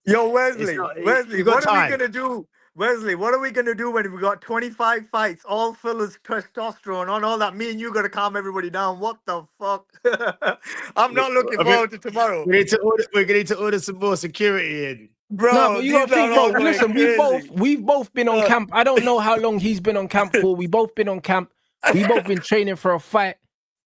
Yo, Wesley, not- Wesley, you've got what are we time. gonna do? Wesley, what are we gonna do when we got 25 fights, all full of testosterone on all that? Me and you gotta calm everybody down. What the fuck? I'm not looking I mean- forward to tomorrow, We're going to need to order some more security in. bro. No, but you gotta these think, are bro. all going Listen, crazy. we've both been on camp. I don't know how long he's been on camp for. We both been on camp. We both been training for a fight.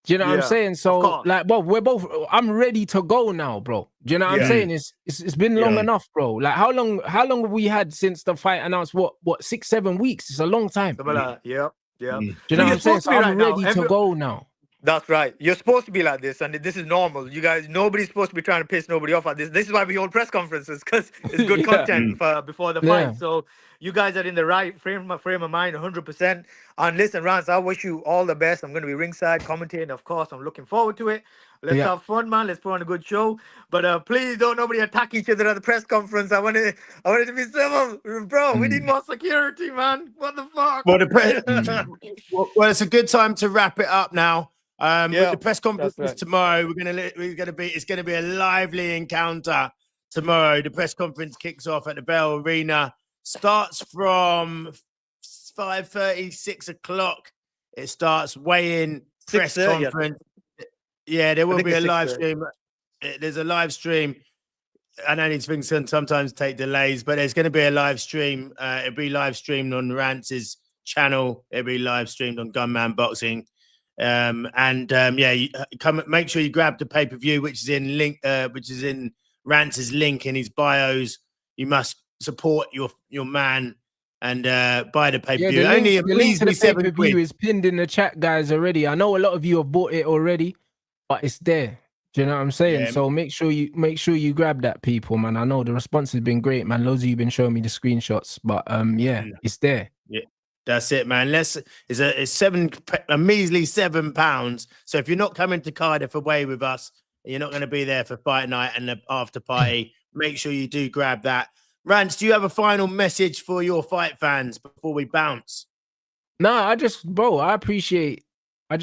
Do you know what I'm Yeah, saying? of So, course. like, bro, I'm ready to go now, bro. Do you know what Yeah. I'm saying? It's been long Yeah. enough, bro. Like, how long have we had since the fight announced? What 6-7 weeks? It's a long time. Something like that. Yep. Do you know You're what I'm saying? supposed So to be I'm right now. ready to go now. That's right. You're supposed to be like this, and this is normal. You guys, nobody's supposed to be trying to piss nobody off at this. This is why we hold press conferences, because it's good Yeah. content for before the Yeah. fight. So you guys are in the right frame of mind, 100%. And listen, Rance, I wish you all the best. I'm going to be ringside commentating, of course. I'm looking forward to it. Let's Yeah. have fun, man. Let's put on a good show. But please don't nobody attack each other at the press conference. I want it to be civil, bro. We need more security, man. What the fuck? Well, well, it's a good time to wrap it up now. Yeah, With the press conference that's right. tomorrow, it's gonna be a lively encounter tomorrow. The press conference kicks off at the Bell Arena. Starts from 5:30, 6 o'clock. It starts weigh-in press 6:30, conference. Yeah, there will think be a it's live 6:30. stream. There's a live stream. I know these things can sometimes take delays, but there's going to be a live stream. It'll be live streamed on Rants' channel. It'll be live streamed on Gunman Boxing. Come make sure you grab the pay-per-view, which is in Rants' link in his bios. You must support your man and buy the pay-per-view. Yeah, Only a the link to the measly pay-per-view £7. is pinned in the chat, guys, already. I know a lot of you have bought it already, but it's there. Do you know what I'm saying? Yeah. So make sure you grab that, people, man. I know the response has been great, man. Loads of you been showing me the screenshots, but it's there. That's it, man. It's a measly £7. So if you're not coming to Cardiff away with us, you're not going to be there for fight night and the after party. Make sure you do grab that. Rants, do you have a final message for your fight fans before we bounce? No, I just appreciate them,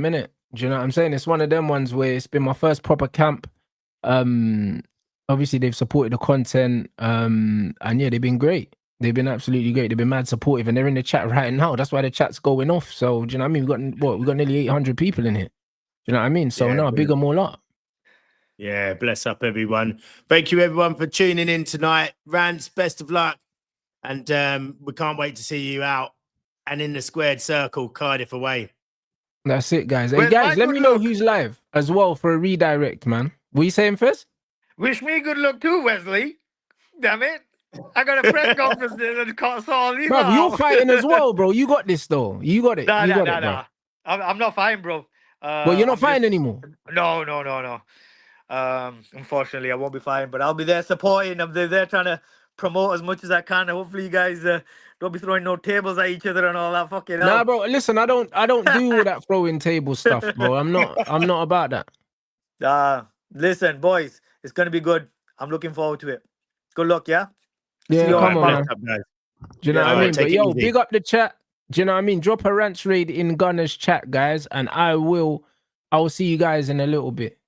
innit? Do you know what I'm saying? It's one of them ones where it's been my first proper camp. Obviously they've supported the content, and yeah, they've been great. They've been absolutely great. They've been mad supportive, and they're in the chat right now. That's why the chat's going off. So, do you know what I mean? We got nearly 800 people in here. Do you know what I mean? So, Yeah, no, big them all up. Yeah, bless up everyone. Thank you everyone for tuning in tonight. Rants, best of luck. And we can't wait to see you out and in the squared circle, Cardiff away. That's it, guys. Hey, Where's guys, my let good me know luck? who's live as well for a redirect, man. What you saying first? Wish me good luck too, Wesley. Damn it. I got a press conference and saw all these Bro, you're out. fighting as well, bro. You got this, though. You got it. Nah, you nah, got nah, it, bro. nah. I'm not fine, bro. Well, you're not I'm fighting just- anymore. No. Unfortunately, I won't be fine, but I'll be there supporting. I'm there trying to promote as much as I can. Hopefully, you guys don't be throwing no tables at each other and all that fucking Nah, hell. bro. Listen, I don't do all that throwing table stuff, bro. I'm not about that. Listen, boys, it's gonna be good. I'm looking forward to it. Good luck, yeah. See Yeah, you all come on, tomorrow. man. Bless up, guys. Do you know Yeah, what I all right, mean? take But it yo, easy. big up the chat. Do you know what I mean? Drop a rants raid in Gunner's chat, guys, and I will see you guys in a little bit.